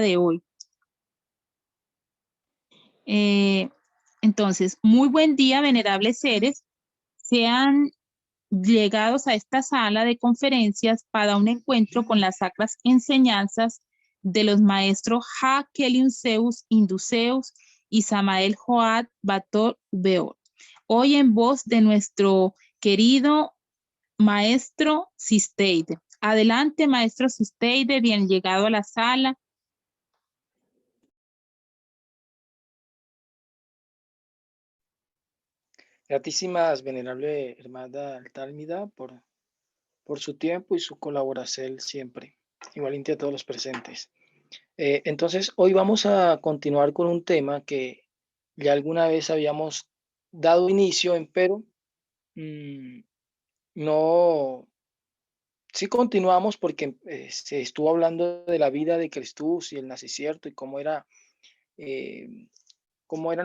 de hoy. Entonces, muy buen día, venerables seres. Sean llegados a esta sala de conferencias para un encuentro con las sacras enseñanzas de los maestros Ha Keliun Zeus Induceus y Samael Joad Bator Beor. Hoy en voz de nuestro querido maestro Sisteide. Adelante, maestro Sisteide, bien llegado a la sala. Gratísimas, venerable hermana Altálmida, por su tiempo y su colaboración siempre. Igualmente a todos los presentes. Entonces, hoy vamos a continuar con un tema que ya alguna vez habíamos dado inicio, pero no, sí continuamos porque se estuvo hablando de la vida de Jesús y el nacimiento y cómo eran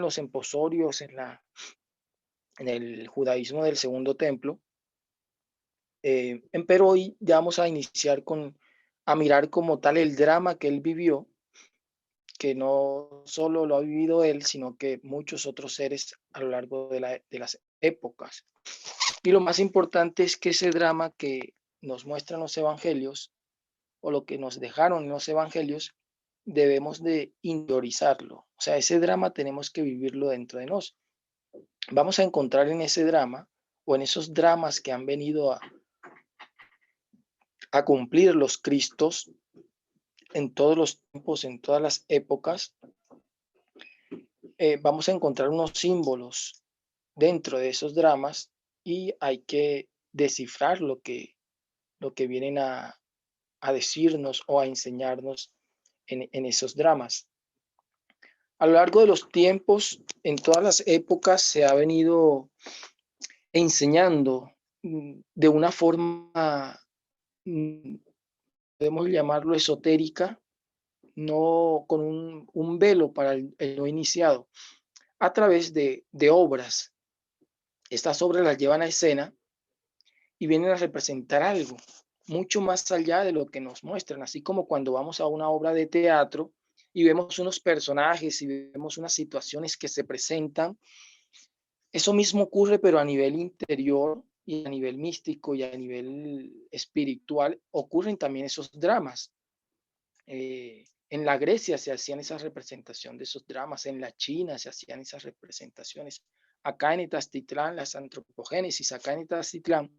los emposorios en el judaísmo del Segundo Templo. Pero hoy ya vamos a iniciar a mirar como tal el drama que él vivió, que no solo lo ha vivido él, sino que muchos otros seres a lo largo de las épocas. Y lo más importante es que ese drama que nos muestran los evangelios, o lo que nos dejaron en los evangelios, debemos de interiorizarlo. O sea, ese drama tenemos que vivirlo dentro de nosotros. Vamos a encontrar en ese drama, o en esos dramas que han venido a cumplir los Cristos en todos los tiempos, en todas las épocas, vamos a encontrar unos símbolos dentro de esos dramas y hay que descifrar lo que vienen a decirnos o a enseñarnos en esos dramas. A lo largo de los tiempos, en todas las épocas, se ha venido enseñando de una forma, podemos llamarlo esotérica, no con un velo para el no iniciado, a través de obras. Estas obras las llevan a escena y vienen a representar algo mucho más allá de lo que nos muestran, así como cuando vamos a una obra de teatro y vemos unos personajes y vemos unas situaciones que se presentan. Eso mismo ocurre, pero a nivel interior y a nivel místico y a nivel espiritual ocurren también esos dramas. En la Grecia se hacían esa representación de esos dramas, en la China se hacían esas representaciones. Acá en Tenochtitlán, las antropogénesis, acá en Tenochtitlán,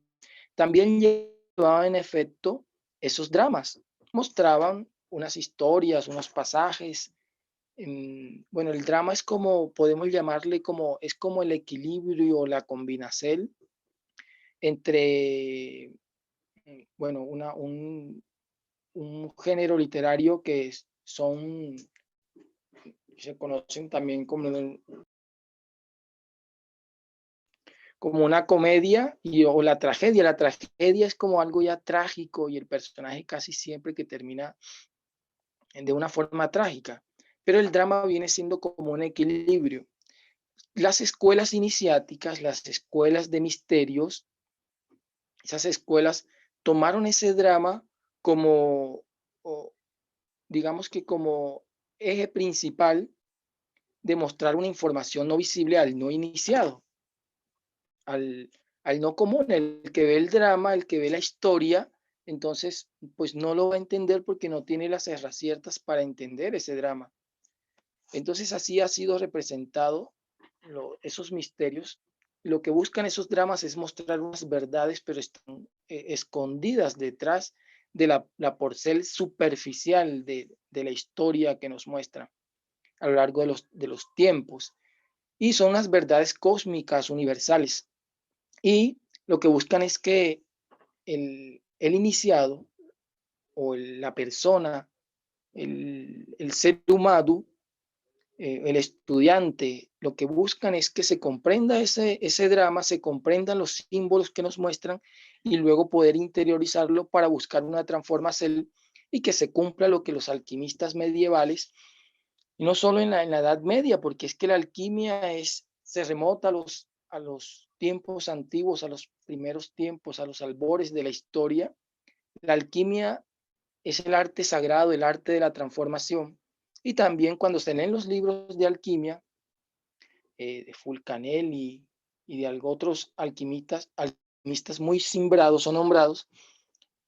también llevaban en efecto esos dramas. Mostraban unas historias, unos pasajes. Bueno, el drama es como, podemos llamarle como, es como el equilibrio, la combinación entre, bueno, un género literario que se conocen también como una comedia o la tragedia. La tragedia es como algo ya trágico y el personaje casi siempre que termina de una forma trágica, pero el drama viene siendo como un equilibrio. Las escuelas iniciáticas, las escuelas de misterios, esas escuelas tomaron ese drama como, digamos que como eje principal de mostrar una información no visible al no iniciado, al, al no común, el que ve el drama, el que ve la historia, entonces pues no lo va a entender porque no tiene las herramientas para entender ese drama. Entonces así ha sido representado esos misterios. Lo que buscan esos dramas es mostrar unas verdades, pero están escondidas detrás de la porcel superficial de la historia que nos muestra a lo largo de los tiempos. Y son las verdades cósmicas universales. Y lo que buscan es que el iniciado o la persona, el ser humano, el estudiante, lo que buscan es que se comprenda ese drama, se comprendan los símbolos que nos muestran y luego poder interiorizarlo para buscar una transformación y que se cumpla lo que los alquimistas medievales, y no solo en la Edad Media, porque es que la alquimia se remota a los tiempos antiguos, a los primeros tiempos, a los albores de la historia. La alquimia es el arte sagrado, el arte de la transformación, Y también cuando se leen los libros de alquimia, de Fulcanel y de otros alquimistas muy simbrados o nombrados,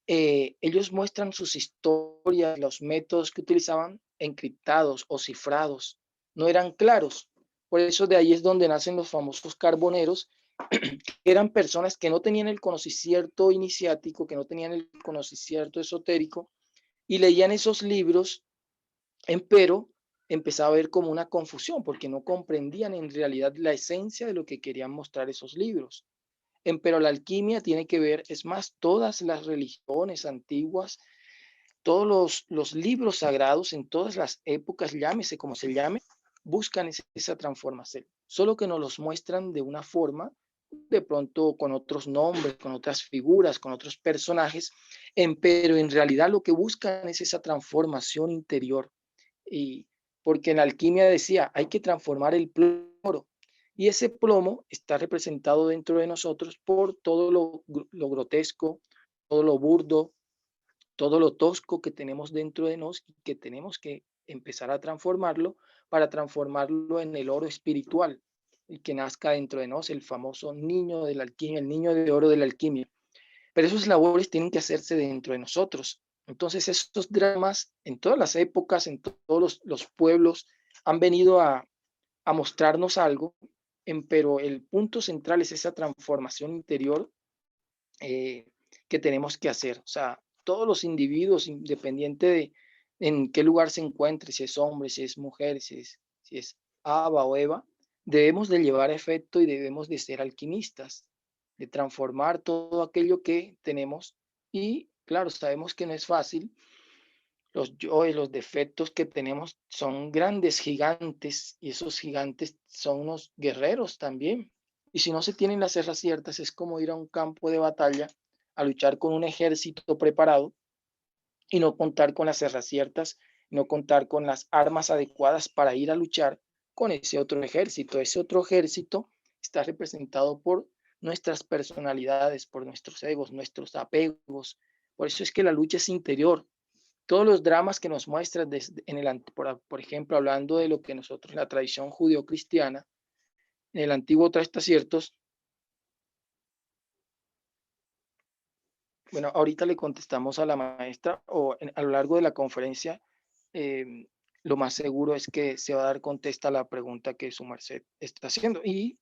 ellos muestran sus historias, los métodos que utilizaban encriptados o cifrados, no eran claros. Por eso de ahí es donde nacen los famosos carboneros, que eran personas que no tenían el conocimiento iniciático, que no tenían el conocimiento esotérico, y leían esos libros, empero empezaba a haber como una confusión, porque no comprendían en realidad la esencia de lo que querían mostrar esos libros. Pero la alquimia tiene que ver, es más, todas las religiones antiguas, todos los libros sagrados en todas las épocas, llámese como se llame, buscan esa transformación, solo que nos los muestran de una forma, de pronto con otros nombres, con otras figuras, con otros personajes, pero en realidad lo que buscan es esa transformación interior. Y porque en la alquimia decía, hay que transformar el plomo, y ese plomo está representado dentro de nosotros por todo lo grotesco, todo lo burdo, todo lo tosco que tenemos dentro de nosotros y que tenemos que empezar a transformarlo para transformarlo en el oro espiritual y que nazca dentro de nosotros el famoso niño de la alquimia, el niño de oro de la alquimia. Pero esas labores tienen que hacerse dentro de nosotros. Entonces, estos dramas en todas las épocas, en todos los pueblos, han venido a mostrarnos algo, pero el punto central es esa transformación interior, eh, que tenemos que hacer. O sea, todos los individuos, independiente de en qué lugar se encuentre, si es hombre, si es mujer, si es Ava o Eva, debemos de llevar efecto y debemos de ser alquimistas, de transformar todo aquello que tenemos. Y claro, sabemos que no es fácil. Los yo y los defectos que tenemos son grandes gigantes, y esos gigantes son unos guerreros también. Y si no se tienen las herramientas, es como ir a un campo de batalla a luchar con un ejército preparado y no contar con las herramientas, no contar con las armas adecuadas para ir a luchar con ese otro ejército. Ese otro ejército está representado por nuestras personalidades, por nuestros egos, nuestros apegos. Por eso es que la lucha es interior. Todos los dramas que nos muestran por ejemplo, hablando de lo que nosotros, la tradición judío-cristiana, en el Antiguo Testamento, bueno, ahorita le contestamos a la maestra a lo largo de la conferencia, eh, lo más seguro es que se va a dar contesta a la pregunta que su merced está haciendo, y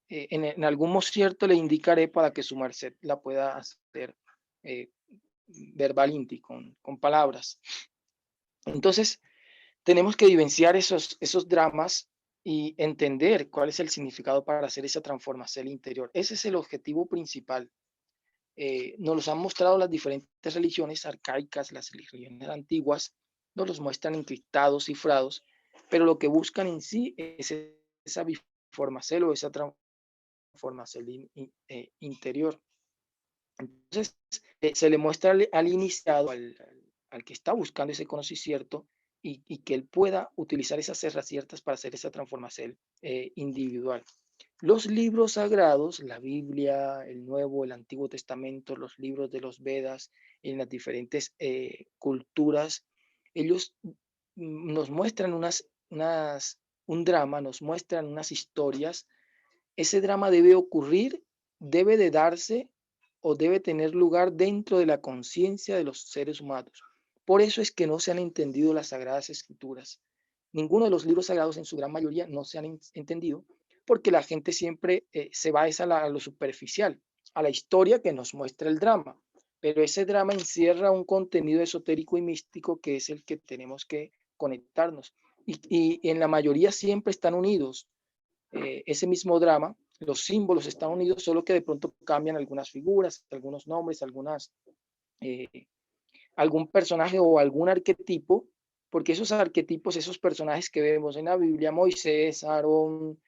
en algún cierto le indicaré para que su merced la pueda hacer eh, verbal con palabras. Entonces, tenemos que vivenciar esos dramas y entender cuál es el significado para hacer esa transformación interior. Ese es el objetivo principal. Nos los han mostrado las diferentes religiones arcaicas, las religiones antiguas, nos los muestran encriptados, cifrados, pero lo que buscan en sí es esa formación o esa transformación interior. Entonces, se le muestra al iniciado, al que está buscando ese conocimiento, y que él pueda utilizar esas herramientas para hacer esa transformación individual. Los libros sagrados, la Biblia, el Nuevo, el Antiguo Testamento, los libros de los Vedas, en las diferentes culturas, ellos nos muestran un drama, nos muestran unas historias. Ese drama debe ocurrir, debe de darse o debe tener lugar dentro de la conciencia de los seres humanos. Por eso es que no se han entendido las Sagradas Escrituras. Ninguno de los libros sagrados, en su gran mayoría, no se han entendido, porque la gente siempre se va a lo superficial, a la historia que nos muestra el drama. Pero ese drama encierra un contenido esotérico y místico que es el que tenemos que conectarnos. Y en la mayoría siempre están unidos. Ese mismo drama, los símbolos están unidos, solo que de pronto cambian algunas figuras, algunos nombres, eh, algún personaje o algún arquetipo, porque esos arquetipos, esos personajes que vemos en la Biblia, Moisés, Aarón,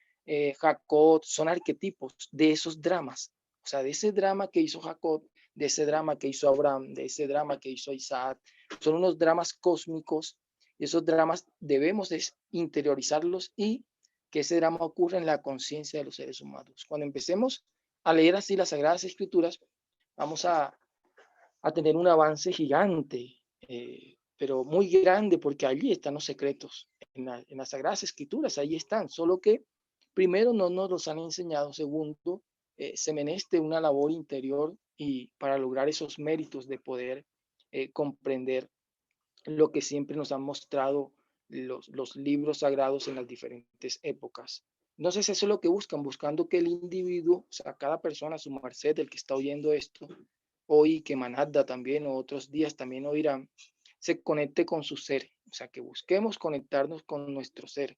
Jacob, son arquetipos de esos dramas. O sea, de ese drama que hizo Jacob, de ese drama que hizo Abraham, de ese drama que hizo Isaac, son unos dramas cósmicos, y esos dramas debemos interiorizarlos y que ese drama ocurra en la conciencia de los seres humanos. Cuando empecemos a leer así las Sagradas Escrituras, vamos a tener un avance gigante, pero muy grande, porque allí están los secretos, en las Sagradas Escrituras, ahí están, solo que primero no nos los han enseñado, segundo, se meneste una labor interior y para lograr esos méritos de poder comprender lo que siempre nos han mostrado los libros sagrados en las diferentes épocas. Entonces eso es lo que buscan, buscando que el individuo, o sea, cada persona, su merced, el que está oyendo esto, hoy, que Manadda también, o otros días también oirán, se conecte con su ser, o sea, que busquemos conectarnos con nuestro ser.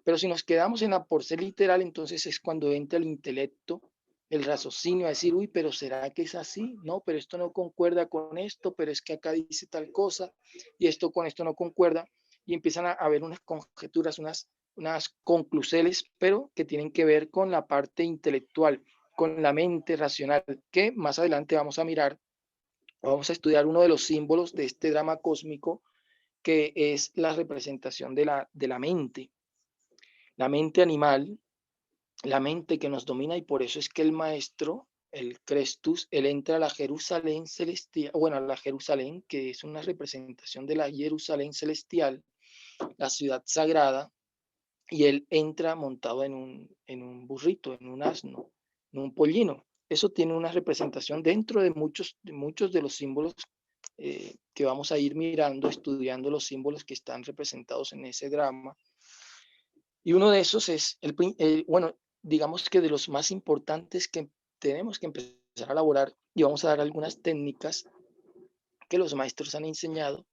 Pero si nos quedamos en la por ser literal, entonces es cuando entra el intelecto, el raciocinio, a decir, uy, pero ¿será que es así? No, pero esto no concuerda con esto, pero es que acá dice tal cosa y esto con esto no concuerda. Y empiezan a haber unas conjeturas, unas conclusiones, pero que tienen que ver con la parte intelectual, con la mente racional, que más adelante vamos a mirar, vamos a estudiar uno de los símbolos de este drama cósmico, que es la representación de la mente animal, la mente que nos domina, y por eso es que el maestro, el Crestus, él entra a la Jerusalén celestial, bueno, a la Jerusalén, que es una representación de la Jerusalén celestial, la ciudad sagrada, y él entra montado en un burrito, en un asno, en un pollino. Eso tiene una representación dentro de muchos de los símbolos que vamos a ir mirando, estudiando los símbolos que están representados en ese drama. Y uno de esos es, bueno, digamos que de los más importantes que tenemos que empezar a elaborar, y vamos a dar algunas técnicas que los maestros han enseñado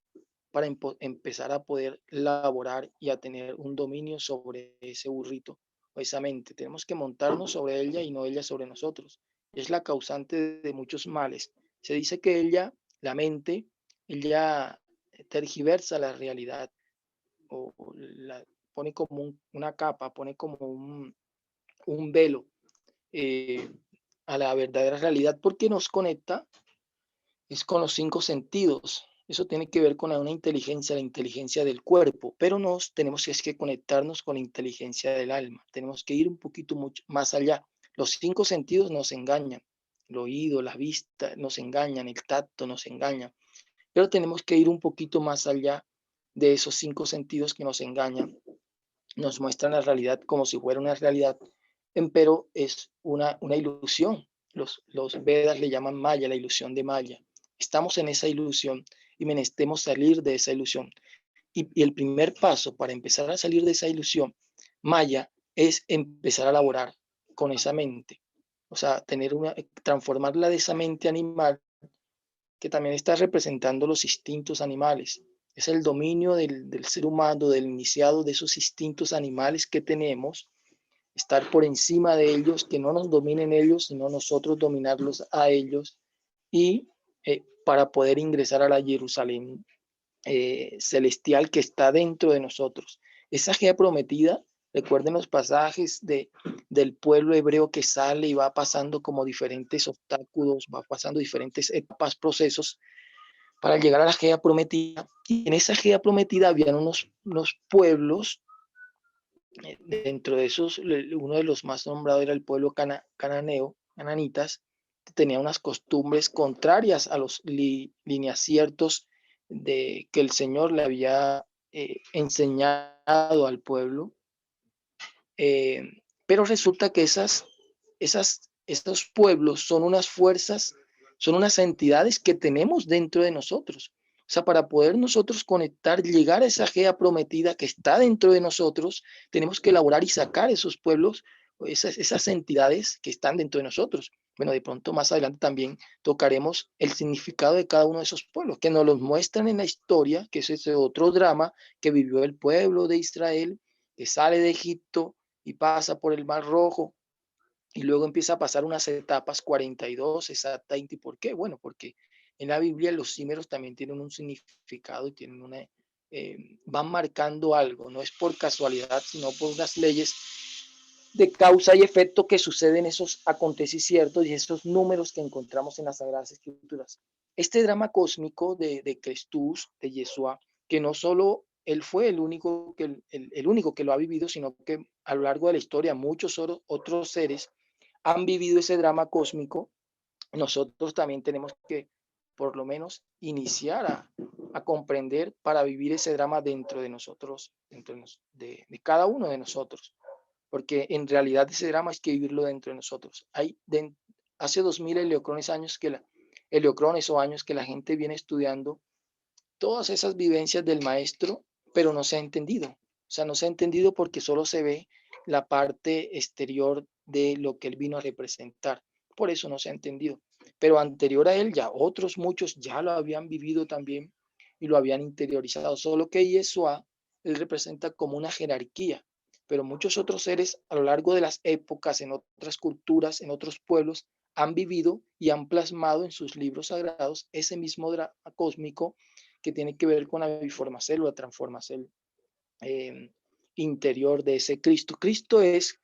para empezar a poder elaborar y a tener un dominio sobre ese burrito o esa mente. Tenemos que montarnos sobre ella y no ella sobre nosotros. Es la causante de muchos males. Se dice que la mente, ella tergiversa la realidad o la pone como una capa, pone como un velo eh, a la verdadera realidad, porque nos conecta es con los 5 sentidos. Eso tiene que ver con una inteligencia, la inteligencia del cuerpo, pero tenemos que conectarnos con la inteligencia del alma. Tenemos que ir un poquito mucho más allá. Los 5 sentidos nos engañan. El oído, la vista nos engañan, el tacto nos engaña, pero tenemos que ir un poquito más allá de esos 5 sentidos que nos engañan. Nos muestran la realidad como si fuera una realidad, pero es una ilusión. Los Vedas le llaman Maya, la ilusión de Maya. Estamos en esa ilusión y menestemos salir de esa ilusión. Y el primer paso para empezar a salir de esa ilusión Maya es empezar a laborar con esa mente. O sea, transformarla de esa mente animal que también está representando los instintos animales. Es el dominio del ser humano, del iniciado de esos instintos animales que tenemos, estar por encima de ellos, que no nos dominen ellos, sino nosotros dominarlos a ellos, y para poder ingresar a la Jerusalén celestial que está dentro de nosotros. Esa Gea prometida, recuerden los pasajes del pueblo hebreo que sale y va pasando como diferentes obstáculos, va pasando diferentes etapas, procesos, para llegar a la Gea prometida. Y en esa Gea prometida habían unos pueblos, dentro de esos, uno de los más nombrados era el pueblo cananeo, cananitas, que tenía unas costumbres contrarias a los lineaciertos que el Señor le había enseñado al pueblo. Pero resulta que estos pueblos son unas fuerzas, son unas entidades que tenemos dentro de nosotros. O sea, para poder nosotros conectar, llegar a esa Gea prometida que está dentro de nosotros, tenemos que elaborar y sacar esos pueblos, esas entidades que están dentro de nosotros. Bueno, de pronto más adelante también tocaremos el significado de cada uno de esos pueblos, que nos los muestran en la historia, que es ese otro drama que vivió el pueblo de Israel, que sale de Egipto y pasa por el Mar Rojo, y luego empieza a pasar unas etapas 42 exactamente. ¿Y por qué? Bueno, porque en la Biblia los números también tienen un significado y van marcando algo, no es por casualidad, sino por unas leyes de causa y efecto que suceden esos acontecimientos y esos números que encontramos en las Sagradas Escrituras. Este drama cósmico de Crestus, de Yeshua, que no solo él fue el único que lo ha vivido, sino que a lo largo de la historia muchos otros seres han vivido ese drama cósmico. Nosotros también tenemos que por lo menos iniciar a comprender para vivir ese drama dentro de nosotros, de cada uno de nosotros, porque en realidad ese drama es que vivirlo dentro de nosotros. Hace 2000 años que la gente viene estudiando todas esas vivencias del maestro, pero no se ha entendido. O sea, no se ha entendido porque solo se ve la parte exterior de lo que él vino a representar. Por eso no se ha entendido. Pero anterior a él ya otros muchos ya lo habían vivido también y lo habían interiorizado. Solo que Yeshua, él representa como una jerarquía. Pero muchos otros seres a lo largo de las épocas, en otras culturas, en otros pueblos, han vivido y han plasmado en sus libros sagrados ese mismo drama cósmico que tiene que ver con la biformacel o la transformacel interior de ese Cristo. Cristo es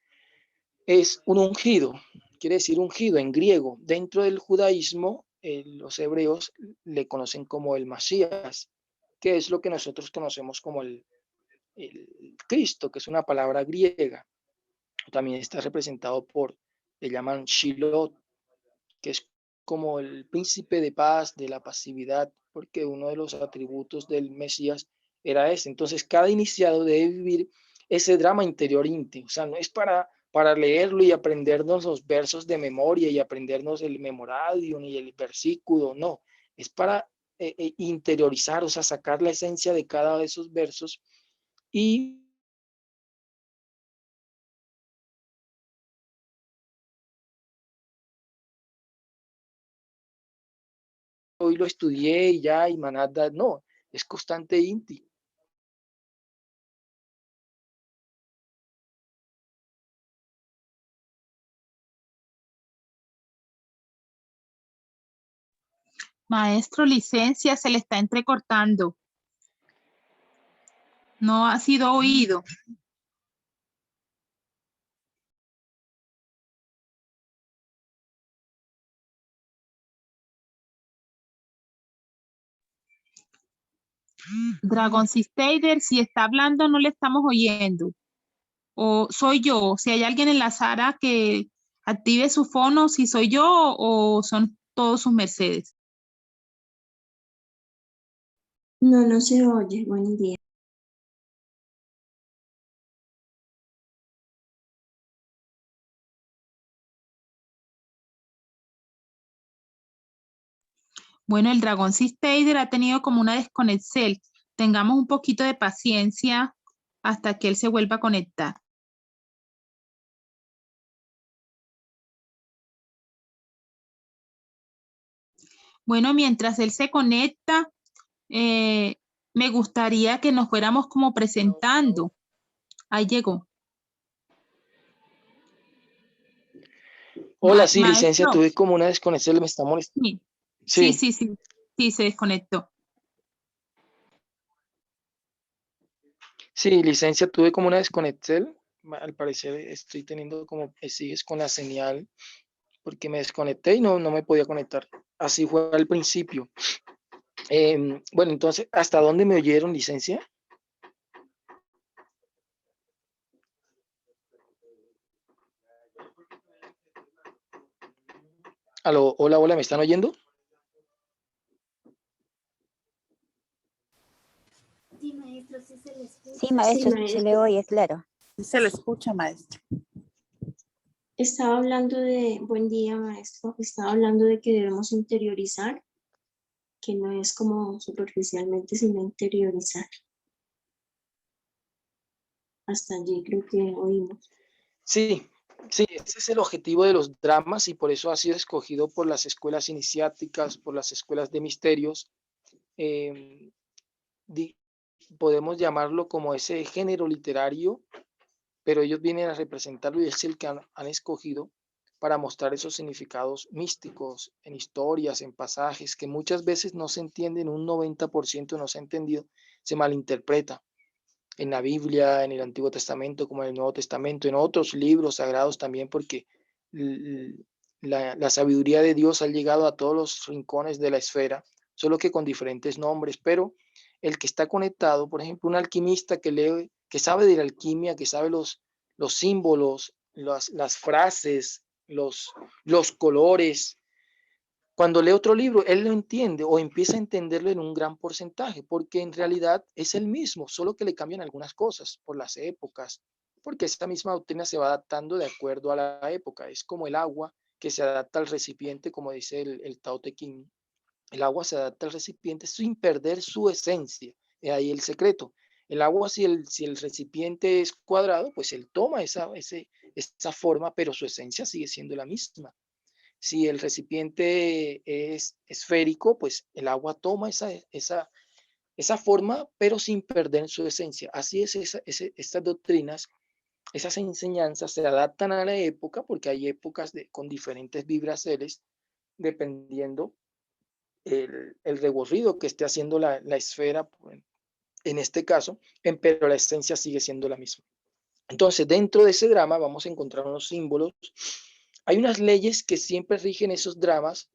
un ungido, quiere decir ungido en griego. Dentro del judaísmo, los hebreos le conocen como el Masías, que es lo que nosotros conocemos como el Cristo, que es una palabra griega. También está representado le llaman Shilot, que es como el príncipe de paz, de la pasividad, porque uno de los atributos del Mesías era ese. Entonces, cada iniciado debe vivir ese drama interior íntimo. O sea, no es para leerlo y aprendernos los versos de memoria y aprendernos el memoradium y el versículo, no. Es para interiorizar, o sea, sacar la esencia de cada de esos versos y hoy lo estudié y ya, y manada, no, es constante íntimo. Maestro, licencia, se le está entrecortando. No ha sido oído. Dragon Sister, si está hablando, no le estamos oyendo. O soy yo, si hay alguien en la sala que active su fono, si soy yo o son todos sus mercedes. No, no se oye. Buen día. Bueno, el Dragon Sister ha tenido como una desconexión. Tengamos un poquito de paciencia hasta que él se vuelva a conectar. Bueno, mientras él se conecta, me gustaría que nos fuéramos como presentando. Ahí llegó. Hola, sí, licencia, Maestro. tuve como una desconexión, me está molestando. Sí. Sí, se desconectó. Sí, licencia, tuve como una desconexión. Al parecer estoy teniendo como sigues con la señal porque me desconecté y no me podía conectar. Así fue al principio. Bueno, entonces, ¿hasta dónde me oyeron, licencia? Aló, hola, hola, ¿me están oyendo? Sí, maestro, se le oye, claro. Se le escucha, maestro. Estaba hablando buen día, maestro, estaba hablando de que debemos interiorizar, que no es como superficialmente, sino interiorizar. Hasta allí creo que oímos. Sí, ese es el objetivo de los dramas y por eso ha sido escogido por las escuelas iniciáticas, por las escuelas de misterios. Podemos llamarlo como ese género literario, pero ellos vienen a representarlo y es el que han escogido para mostrar esos significados místicos en historias, en pasajes que muchas veces no se entienden, un 90% no se ha entendido, se malinterpreta en la Biblia, en el Antiguo Testamento, como en el Nuevo Testamento, en otros libros sagrados también, porque la sabiduría de Dios ha llegado a todos los rincones de la esfera, solo que con diferentes nombres, pero el que está conectado, por ejemplo, un alquimista que lee, que sabe de la alquimia, que sabe los símbolos, las frases, los colores, cuando lee otro libro, él lo entiende o empieza a entenderlo en un gran porcentaje, porque en realidad es el mismo, solo que le cambian algunas cosas por las épocas, porque esta misma doctrina se va adaptando de acuerdo a la época. Es como el agua que se adapta al recipiente, como dice el Tao Te Ching. El agua se adapta al recipiente sin perder su esencia. Es ahí el secreto. El agua, si el recipiente es cuadrado, pues él toma esa forma, pero su esencia sigue siendo la misma. Si el recipiente es esférico, pues el agua toma esa forma, pero sin perder su esencia. Así es, estas doctrinas, esas enseñanzas se adaptan a la época, porque hay épocas con diferentes vibraceles, dependiendo el recorrido que esté haciendo la esfera, en este caso, pero la esencia sigue siendo la misma. Entonces, dentro de ese drama vamos a encontrar unos símbolos. Hay unas leyes que siempre rigen esos dramas,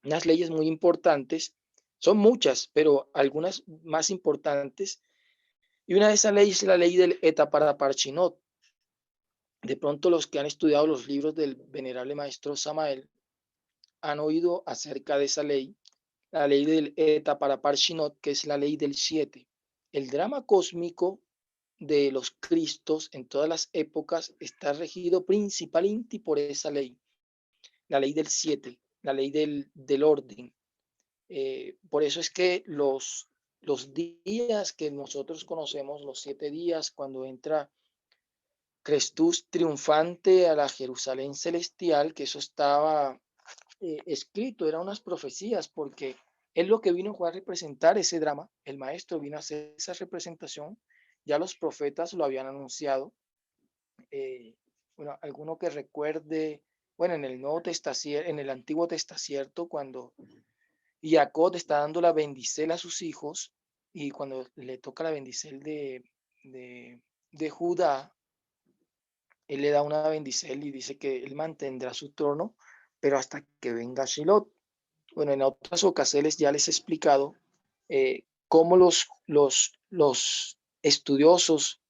unas leyes muy importantes. Son muchas, pero algunas más importantes. Y una de esas leyes es la ley del Etaparapparchinot. De pronto los que han estudiado los libros del venerable maestro Samael han oído acerca de esa ley, la ley del Etaparapparchinot, que es la ley del 7. El drama cósmico de los Cristos en todas las épocas está regido principalmente por esa ley, la ley del 7, la ley del orden. Por eso es que los días que nosotros conocemos, los 7 días, cuando entra Crestus triunfante a la Jerusalén celestial, que eso estaba escrito, eran unas profecías, porque él lo que vino fue a representar ese drama, el maestro vino a hacer esa representación, ya los profetas lo habían anunciado. Bueno, alguno que recuerde, bueno, en el Nuevo Testamento, en el Antiguo Testamento, cuando Jacob está dando la bendicel a sus hijos, y cuando le toca la bendicel de Judá, él le da una bendicel y dice que él mantendrá su trono, pero hasta que venga Shiloh. Bueno, en otras ocasiones ya les he explicado cómo los estudiosos,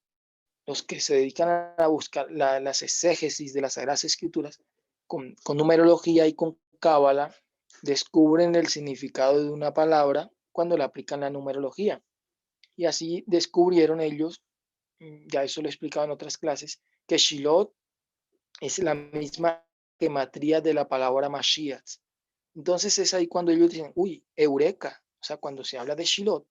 los que se dedican a buscar las exégesis de las Sagradas Escrituras, con numerología y con cábala, descubren el significado de una palabra cuando le aplican la numerología. Y así descubrieron ellos, ya eso lo he explicado en otras clases, que Shiloh es la misma gematría de la palabra Mashiach. Entonces es ahí cuando ellos dicen, uy, eureka, o sea, cuando se habla de Shiloh,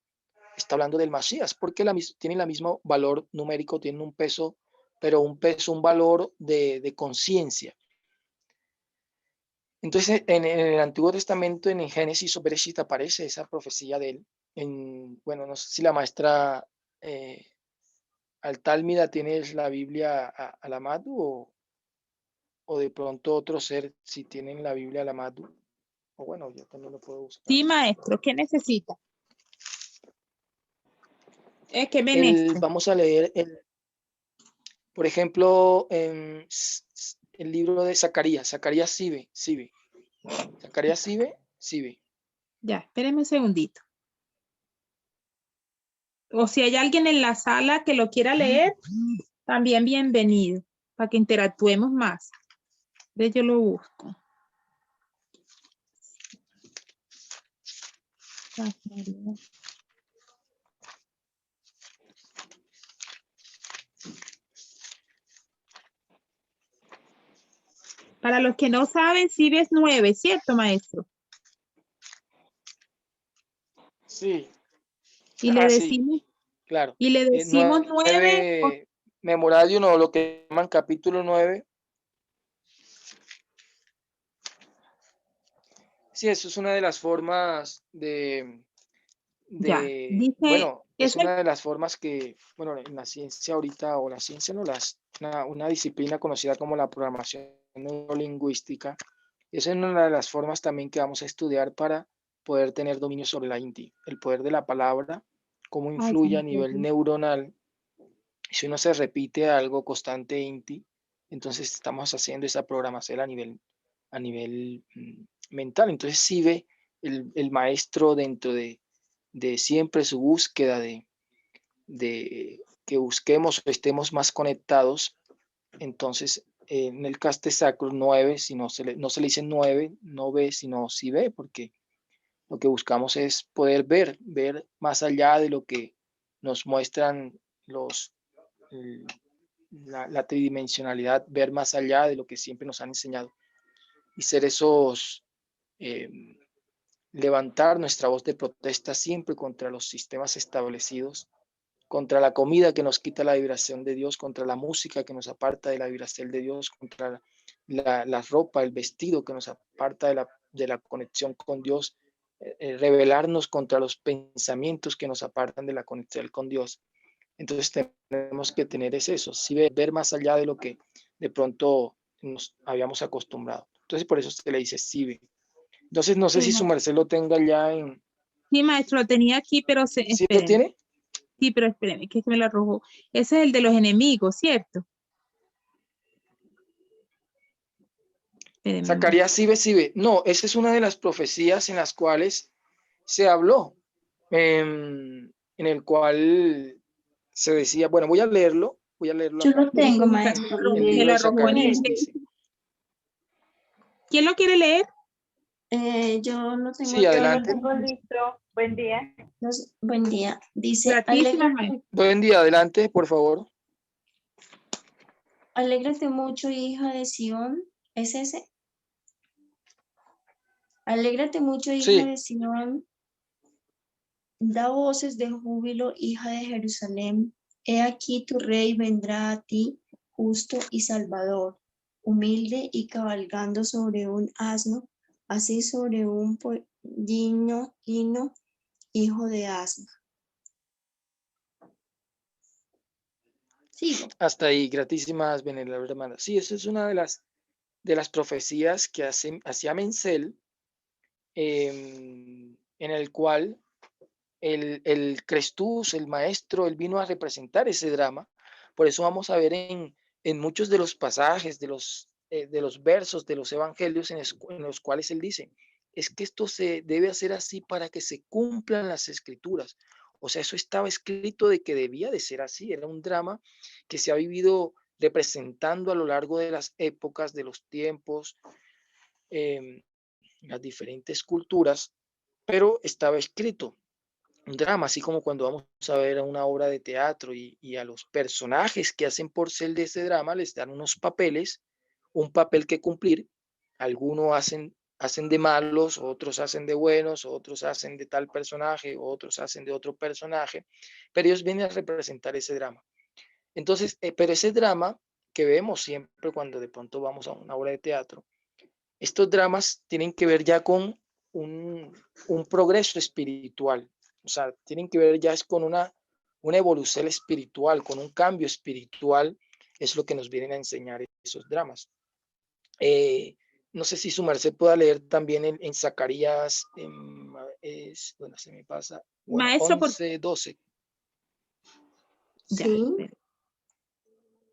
está hablando del Masías, porque tienen el mismo valor numérico, tienen un peso, pero un valor de conciencia. Entonces, en el Antiguo Testamento, en Génesis o Bereshit, aparece esa profecía de él. Bueno, no sé si la maestra Altálmida tienes la Biblia a la mano, o de pronto otro ser, si tienen la Biblia a la mano. O bueno, yo también lo puedo buscar. Sí, maestro, ¿qué necesita? ¿Qué menester? Vamos a leer, por ejemplo, el libro de Zacarías. Zacarías Sibe. Zacarías Sibe. Ya, espéreme un segundito. O si hay alguien en la sala que lo quiera leer, también bienvenido, para que interactuemos más. De yo lo busco. Para los que no saben, Sibe es 9, ¿cierto, maestro? Sí. Y le decimos, Sí, claro. y le decimos 9. Memoradium, o lo que llaman capítulo 9. Sí, eso es una de las formas Ya, dice, bueno, es una de las formas que, bueno, en la ciencia ahorita, o la ciencia no, una disciplina conocida como la programación neurolingüística, esa es una de las formas también que vamos a estudiar para poder tener dominio sobre la INTI, el poder de la palabra, cómo influye a nivel neuronal. Si uno se repite algo constante INTI, entonces estamos haciendo esa programación a nivel mental. Entonces sí ve el maestro dentro de siempre su búsqueda de que busquemos o estemos más conectados. Entonces en el caste sacro no ve, no se le dice no ve, sino sí ve, porque lo que buscamos es poder ver más allá de lo que nos muestran la tridimensionalidad, ver más allá de lo que siempre nos han enseñado y ser esos, levantar nuestra voz de protesta siempre contra los sistemas establecidos, contra la comida que nos quita la vibración de Dios, contra la música que nos aparta de la vibración de Dios, contra la ropa, el vestido que nos aparta de la conexión con Dios, rebelarnos contra los pensamientos que nos apartan de la conexión con Dios. Entonces tenemos que tener eso, sí, ver más allá de lo que de pronto nos habíamos acostumbrado. Entonces por eso se le dice sí ve. Entonces no sé si su merced lo tenga ya en... Sí, maestro, lo tenía aquí, pero ¿Sí lo espéreme. tiene? Sí, pero espéreme, que me lo arrojó. Ese es el de los enemigos, ¿cierto? Espéreme. Zacarías sí ve. No, esa es una de las profecías en las cuales se habló, en el cual se decía, bueno, voy a leerlo Yo acá. lo tengo, Me maestro. El lo libro de arrojó en Zacarías el... dice, ¿Quién lo quiere leer? Yo lo tengo. sí, Yo lo adelante. tengo listo. Buen día. Buen día. Dice, Gratísimas, maestro. Buen día, adelante, por favor. alégrate mucho, hija de Sión. ¿Es ese? Alégrate mucho, hija Sí, de Sión. Da voces de júbilo, hija de Jerusalén. He aquí tu rey vendrá a ti, justo y salvador, humilde y cabalgando sobre un asno, así sobre un pollino, hijo de asno. Sigo. hasta ahí, gratísimas, venerables hermanas. Sí, eso es una de las profecías que hacía Mencel, en el cual el Crestus, el maestro, él vino a representar ese drama. Por eso vamos a ver en muchos de los pasajes, de los versos de los evangelios en los cuales él dice, es que esto se debe hacer así para que se cumplan las escrituras. O sea, eso estaba escrito de que debía de ser así. Era un drama que se ha vivido representando a lo largo de las épocas, de los tiempos, las diferentes culturas, pero estaba escrito un drama, así como cuando vamos a ver una obra de teatro y a los personajes que hacen por ser de ese drama les dan unos papeles, un papel que cumplir. Algunos hacen de malos, otros hacen de buenos, otros hacen de tal personaje, otros hacen de otro personaje, pero ellos vienen a representar ese drama. Entonces, pero ese drama que vemos siempre cuando de pronto vamos a una obra de teatro, estos dramas tienen que ver ya con un progreso espiritual. O sea, tienen que ver ya es con una evolución espiritual, con un cambio espiritual, es lo que nos vienen a enseñar esos dramas. No sé si su merced pueda leer también en Zacarías, bueno, se me pasa, bueno, Maestro, 11, 12. Ya, Sí. espere.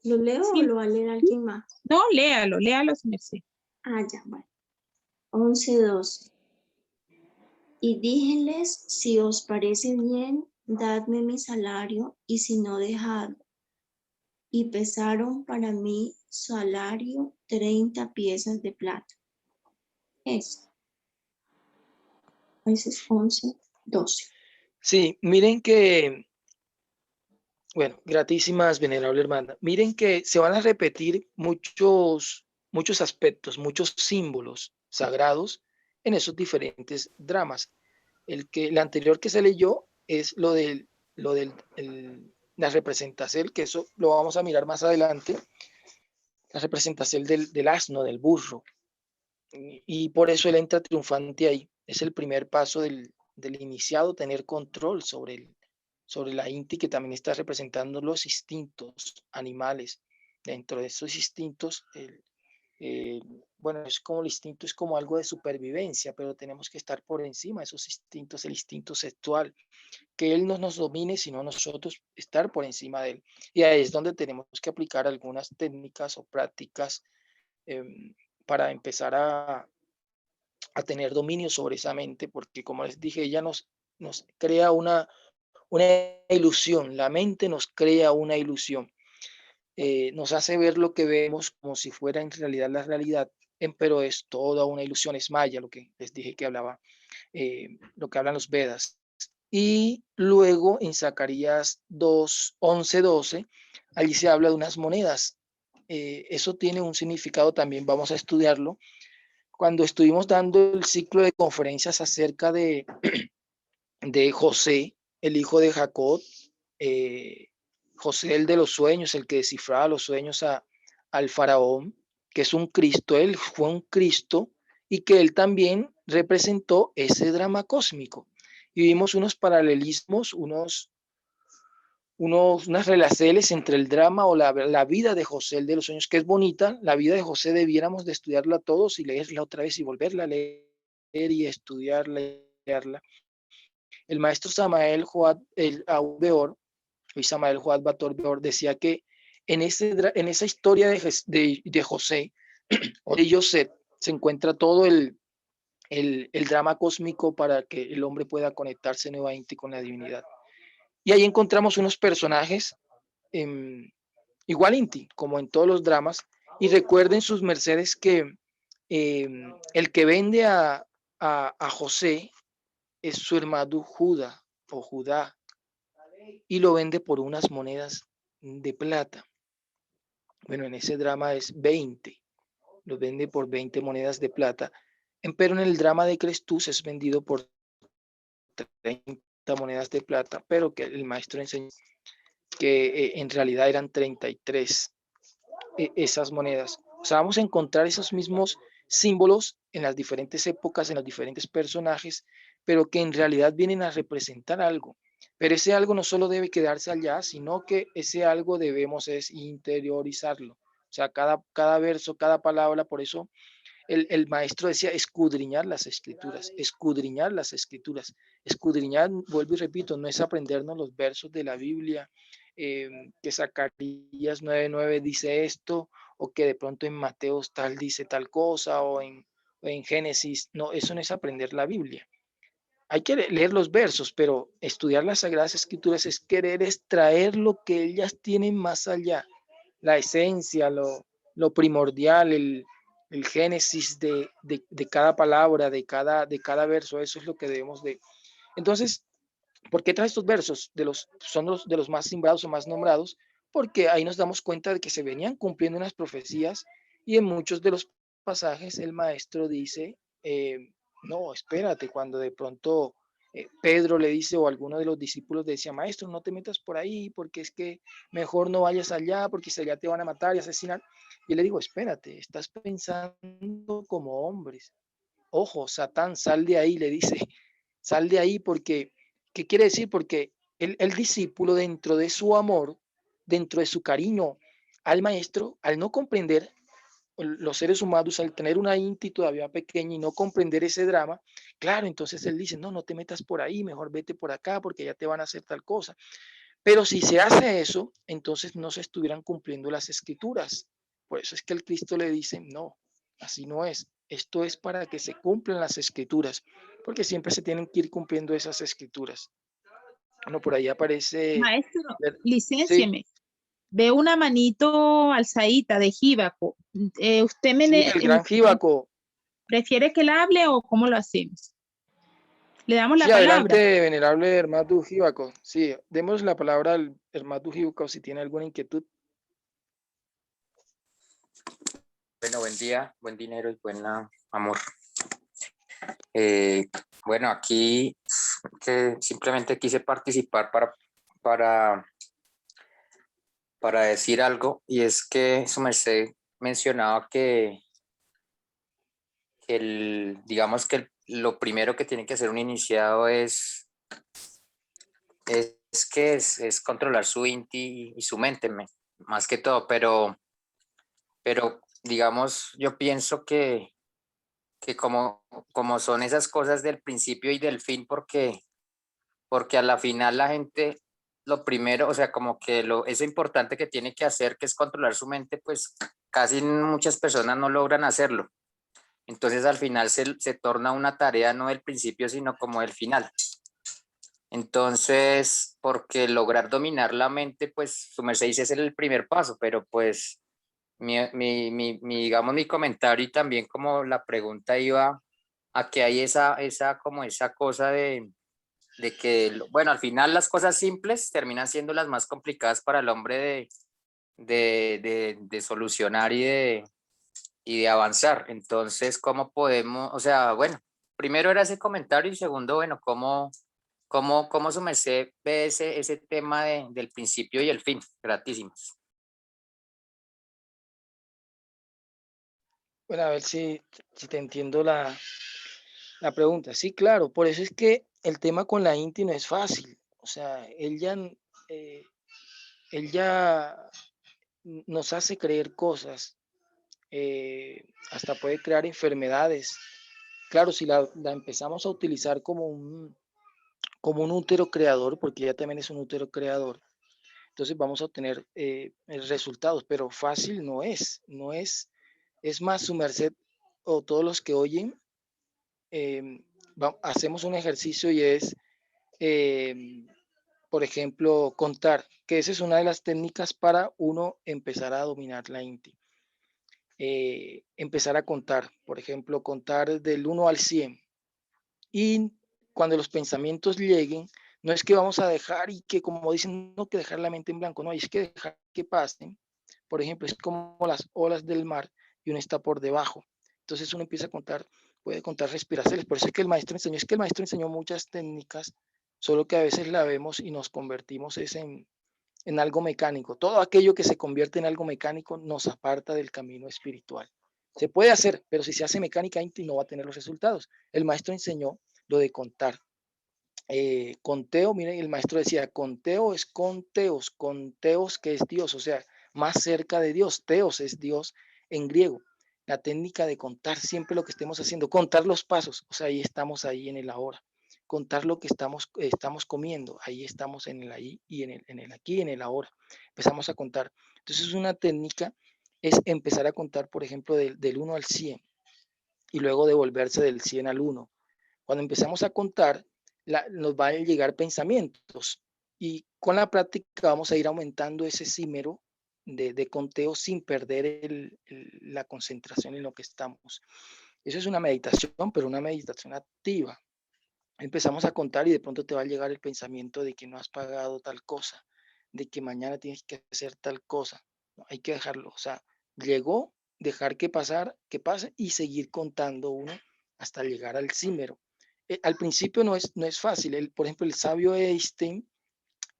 ¿Lo leo o Sí. lo va a leer alguien más? No, léalo, su merced. Ya, bueno. 11:2. Y díjenles, si os parece bien, dadme mi salario, y si no, dejadlo. Y pesaron para mi salario 30 piezas de plata. Ese es 11:12. Sí, miren que, bueno, gratísimas, venerable hermana. Miren que se van a repetir muchos aspectos, muchos símbolos sagrados en esos diferentes dramas. El anterior que se leyó es la representación, que eso lo vamos a mirar más adelante, la representación del asno, del burro. Y por eso él entra triunfante ahí. Es el primer paso del iniciado, tener control sobre la Inti, que también está representando los instintos animales. Dentro de esos instintos, bueno, es como el instinto, es como algo de supervivencia, pero tenemos que estar por encima de esos instintos, el instinto sexual, que él no nos domine, sino nosotros estar por encima de él. Y ahí es donde tenemos que aplicar algunas técnicas o prácticas, para empezar a tener dominio sobre esa mente, porque como les dije, ella nos crea una ilusión, la mente nos crea una ilusión. nos hace ver lo que vemos como si fuera en realidad la realidad, pero es toda una ilusión, es Maya, lo que les dije que hablaba, lo que hablan los Vedas. Y luego en Zacarías 2, 11, 12, allí se habla de unas monedas. Eso tiene un significado también, vamos a estudiarlo. Cuando estuvimos dando el ciclo de conferencias acerca de José, el hijo de Jacob, José el de los sueños, el que descifraba los sueños al faraón, que es un Cristo, él fue un Cristo y que él también representó ese drama cósmico. Y vimos unos paralelismos, unas relaciones entre el drama o la vida de José, el de los sueños, que es bonita. La vida de José debiéramos de estudiarla todos y leerla otra vez y volverla a leer y estudiarla y leerla. El maestro Samael Joad Beor, y Samael Joad Bator Beor, decía que en esa historia de José o de José se encuentra todo el drama cósmico para que el hombre pueda conectarse nuevamente con la divinidad. Y ahí encontramos unos personajes igual como en todos los dramas, y recuerden sus mercedes que el que vende a José es su hermano Judá o Judá, y lo vende por unas monedas de plata. Bueno, en ese drama es 20, lo vende por 20 monedas de plata, pero en el drama de Crestus es vendido por 30 monedas de plata, pero que el maestro enseñó que en realidad eran 33 esas monedas. O sea, vamos a encontrar esos mismos símbolos en las diferentes épocas, en los diferentes personajes, pero que en realidad vienen a representar algo. Pero ese algo no solo debe quedarse allá, sino que ese algo debemos es interiorizarlo. O sea, cada verso, cada palabra, por eso el maestro decía escudriñar las escrituras, escudriñar las escrituras. Escudriñar, vuelvo y repito, no es aprendernos los versos de la Biblia, que Zacarías 9:9 dice esto, o que de pronto en Mateos tal dice tal cosa, o en Génesis. No, eso no es aprender la Biblia. Hay que leer los versos, pero estudiar las Sagradas Escrituras es querer extraer lo que ellas tienen más allá, la esencia, lo primordial, el génesis de cada palabra, de cada verso. Eso es lo que debemos de. Entonces, ¿por qué trae estos versos? Son de los más simbrados o más nombrados, porque ahí nos damos cuenta de que se venían cumpliendo unas profecías y en muchos de los pasajes el maestro dice, no, espérate, cuando de pronto Pedro le dice o alguno de los discípulos decía, maestro, no te metas por ahí porque es que mejor no vayas allá porque si allá te van a matar y asesinar. Y le digo, espérate, estás pensando como hombres. Ojo, Satán, sal de ahí, le dice, sal de ahí porque, ¿qué quiere decir? Porque el discípulo dentro de su amor, dentro de su cariño al maestro, al no comprender los seres humanos, al tener una inti todavía pequeña y no comprender ese drama, claro, entonces él dice, no, no te metas por ahí, mejor vete por acá porque ya te van a hacer tal cosa. Pero si se hace eso, entonces no se estuvieran cumpliendo las escrituras. Por eso es que el Cristo le dice, no, así no es. Esto es para que se cumplan las escrituras, porque siempre se tienen que ir cumpliendo esas escrituras. Bueno, por ahí aparece. Maestro, Sí, licéncieme. Veo una manito alzadita de Jíbaco. ¿Usted sí, el gran Jíbaco. prefiere que la hable o cómo lo hacemos? Le damos la Sí, palabra. adelante, venerable hermano Jíbaco. Sí, demos la palabra al hermano Jíbaco si tiene alguna inquietud. Bueno, buen día, buen dinero y buen amor. Bueno, aquí que simplemente quise participar para decir algo, y es que su merced mencionaba que digamos que lo primero que tiene que hacer un iniciado es controlar su inti y su mente, más que todo, pero digamos, yo pienso que como son esas cosas del principio y del fin, porque a la final la gente, lo primero, o sea, como que eso importante que tiene que hacer, que es controlar su mente, pues casi muchas personas no logran hacerlo. Entonces al final se torna una tarea no del principio, sino como del final. Entonces, porque lograr dominar la mente, pues su merced dice es el primer paso, pero pues digamos, mi comentario y también como la pregunta iba a que hay como esa cosa de que, bueno, al final las cosas simples terminan siendo las más complicadas para el hombre de solucionar y de avanzar. Entonces, ¿cómo podemos, o sea, bueno, primero era ese comentario y segundo, bueno, cómo su merced ve ese tema del principio y el fin? Gratísimas. Bueno, a ver si te entiendo la pregunta. Sí, claro, por eso es que el tema con la INTI no es fácil. O sea, eh, él ya nos hace creer cosas, hasta puede crear enfermedades. Claro, si la empezamos a utilizar como un útero creador, porque ella también es un útero creador, entonces vamos a obtener resultados, pero fácil no es, es más su merced o todos los que oyen, hacemos un ejercicio y es, eh, por ejemplo, contar, que esa es una de las técnicas para uno empezar a dominar la INTI. Empezar a contar, por ejemplo, contar del 1 al 100. Y cuando los pensamientos lleguen, no es que vamos a dejar y que, como dicen, no que dejar la mente en blanco, no, es que dejar que pasen. Por ejemplo, es como las olas del mar y uno está por debajo. Entonces uno empieza a contar, puede contar respiraciones. Por eso es que el maestro enseñó muchas técnicas, solo que a veces la vemos y nos convertimos en algo mecánico. Todo aquello que se convierte en algo mecánico nos aparta del camino espiritual. Se puede hacer, pero si se hace mecánicamente no va a tener los resultados. El maestro enseñó lo de contar. Conteo, miren, el maestro decía, conteo es conteos que es Dios, o sea, más cerca de Dios. Teos es Dios en griego. La técnica de contar siempre lo que estemos haciendo, contar los pasos, o sea, ahí estamos ahí en el ahora. Contar lo que estamos comiendo, ahí estamos en el ahí y en el aquí y en el ahora. Empezamos a contar. Entonces, una técnica es empezar a contar, por ejemplo, del 1 al 100 y luego devolverse del 100 al 1. Cuando empezamos a contar, nos van a llegar pensamientos y con la práctica vamos a ir aumentando ese símero de conteo sin perder la concentración en lo que estamos. Eso es una meditación, pero una meditación activa. Empezamos a contar y de pronto te va a llegar el pensamiento de que no has pagado tal cosa, de que mañana tienes que hacer tal cosa. No, hay que dejarlo. O sea, llegó, dejar que pase y seguir contando uno hasta llegar al símero. Al principio no es fácil. Por ejemplo, el sabio Einstein,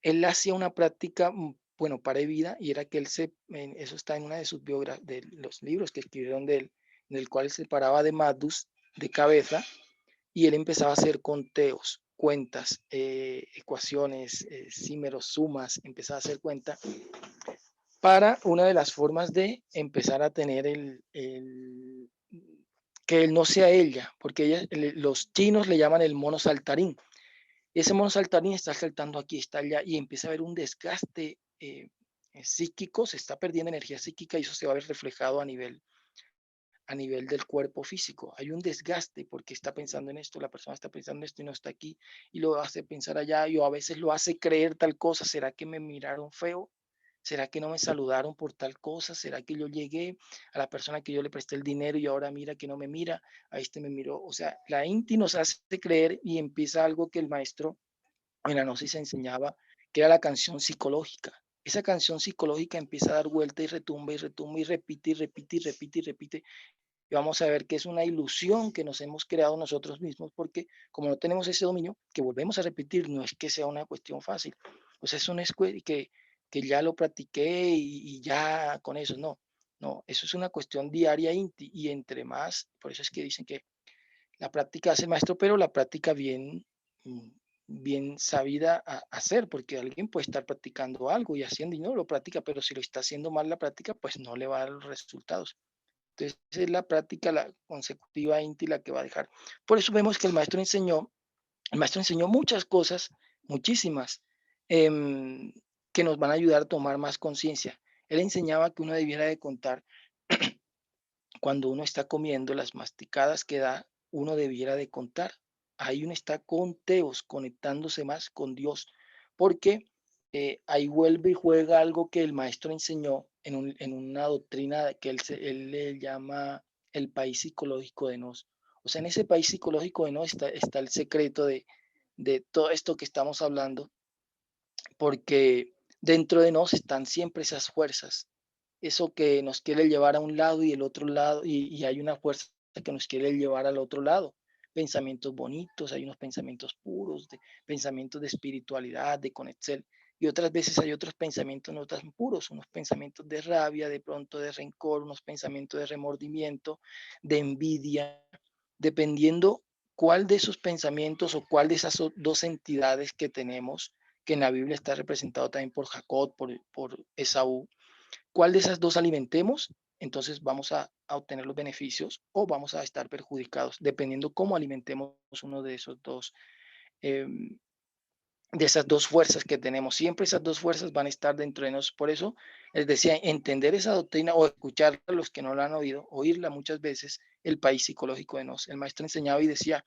él hacía una práctica, bueno, para vida, y era que eso está en una de sus biografías, de los libros que escribieron de él, en el cual se paraba de Madus, de cabeza, y él empezaba a hacer conteos, cuentas, ecuaciones, símeros, sumas, empezaba a hacer cuenta para una de las formas de empezar a tener que él no sea ella, porque los chinos le llaman el mono saltarín. Ese mono saltarín está saltando aquí, está allá, y empieza a haber un desgaste psíquico, se está perdiendo energía psíquica y eso se va a ver reflejado a nivel del cuerpo físico. Hay un desgaste porque está pensando en esto, la persona está pensando en esto y no está aquí y lo hace pensar allá y a veces lo hace creer tal cosa. ¿Será que me miraron feo? ¿Será que no me saludaron por tal cosa? ¿Será que yo llegué a la persona que yo le presté el dinero y ahora mira que no me mira? A este me miró. O sea, la INTI nos hace creer y empieza algo que el maestro en la gnosis enseñaba, que era la canción psicológica. Esa canción psicológica empieza a dar vuelta y retumba y retumba y repite y repite y repite y repite y vamos a ver que es una ilusión que nos hemos creado nosotros mismos porque como no tenemos ese dominio, que volvemos a repetir, no es que sea una cuestión fácil. O sea, eso no es que ya lo practiqué y ya con eso, no. No, eso es una cuestión diaria y entre más, por eso es que dicen que la práctica hace el maestro, pero la práctica bien sabida a hacer, porque alguien puede estar practicando algo y haciendo y no lo practica, pero si lo está haciendo mal la práctica, pues no le va a dar los resultados. Entonces, es la práctica, la consecutiva INTI la que va a dejar. Por eso vemos que el maestro enseñó muchas cosas, muchísimas, que nos van a ayudar a tomar más conciencia. Él enseñaba que uno debiera de contar cuando uno está comiendo las masticadas que da, uno debiera de contar. Ahí uno está con teos, conectándose más con Dios, porque ahí vuelve y juega algo que el maestro enseñó en una doctrina que él le llama el país psicológico de Nos. O sea, en ese país psicológico de Nos está el secreto de todo esto que estamos hablando, porque dentro de Nos están siempre esas fuerzas, eso que nos quiere llevar a un lado y el otro lado, y hay una fuerza que nos quiere llevar al otro lado. Pensamientos bonitos, hay unos pensamientos puros, pensamientos de espiritualidad, de conexión, y otras veces hay otros pensamientos no tan puros, unos pensamientos de rabia, de pronto de rencor, unos pensamientos de remordimiento, de envidia, dependiendo cuál de esos pensamientos o cuál de esas dos entidades que tenemos, que en la Biblia está representado también por Jacob, por Esaú, cuál de esas dos alimentemos, entonces vamos a obtener los beneficios o vamos a estar perjudicados, dependiendo cómo alimentemos uno de esos dos, de esas dos fuerzas que tenemos. Siempre esas dos fuerzas van a estar dentro de nosotros. Por eso les decía, entender esa doctrina o escucharla a los que no la han oído, oírla muchas veces, el país psicológico de nos. El maestro enseñaba y decía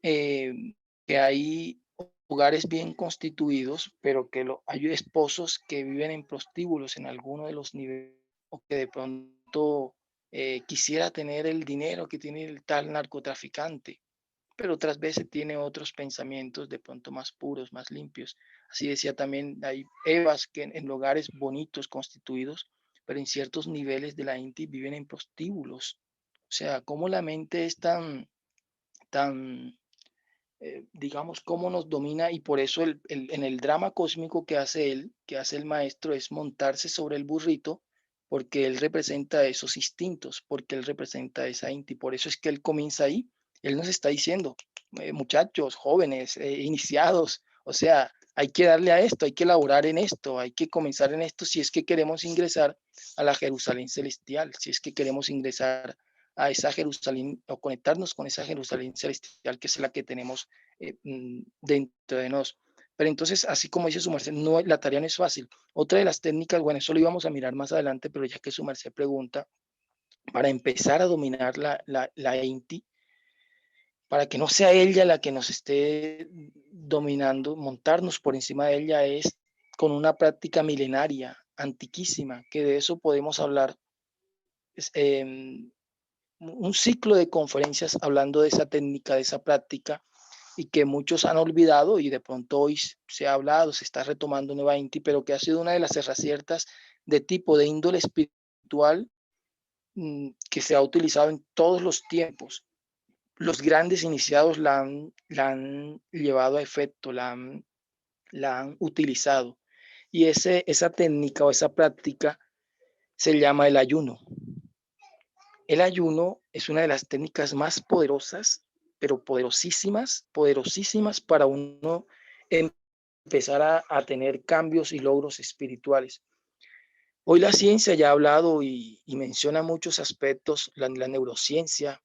que hay lugares bien constituidos, pero que hay esposos que viven en prostíbulos en alguno de los niveles, o que de pronto quisiera tener el dinero que tiene el tal narcotraficante, pero otras veces tiene otros pensamientos de pronto más puros, más limpios. Así decía también, hay evas que en lugares bonitos constituidos, pero en ciertos niveles de la INTI viven en prostíbulos. O sea, cómo la mente es tan digamos, cómo nos domina, y por eso en el drama cósmico que hace él, que hace el maestro, es montarse sobre el burrito, porque él representa esos instintos, porque él representa esa INTI. Por eso es que él comienza ahí. Él nos está diciendo, muchachos, jóvenes, iniciados, o sea, hay que darle a esto, hay que elaborar en esto, hay que comenzar en esto si es que queremos ingresar a la Jerusalén celestial, si es que queremos ingresar a esa Jerusalén o conectarnos con esa Jerusalén celestial que es la que tenemos dentro de nosotros. Pero entonces, así como dice su merced, no, la tarea no es fácil. Otra de las técnicas, bueno, eso lo íbamos a mirar más adelante, pero ya que su merced pregunta, para empezar a dominar la INTI, para que no sea ella la que nos esté dominando, montarnos por encima de ella, es con una práctica milenaria, antiquísima, que de eso podemos hablar. Un ciclo de conferencias hablando de esa técnica, de esa práctica, y que muchos han olvidado, y de pronto hoy se ha hablado, se está retomando nueva INTI, pero que ha sido una de las herramientas de tipo de índole espiritual que se ha utilizado en todos los tiempos. Los grandes iniciados la han llevado a efecto, la han utilizado. Y esa técnica o esa práctica se llama el ayuno. El ayuno es una de las técnicas más poderosas, pero poderosísimas para uno empezar a tener cambios y logros espirituales. Hoy la ciencia ya ha hablado y menciona muchos aspectos, la neurociencia,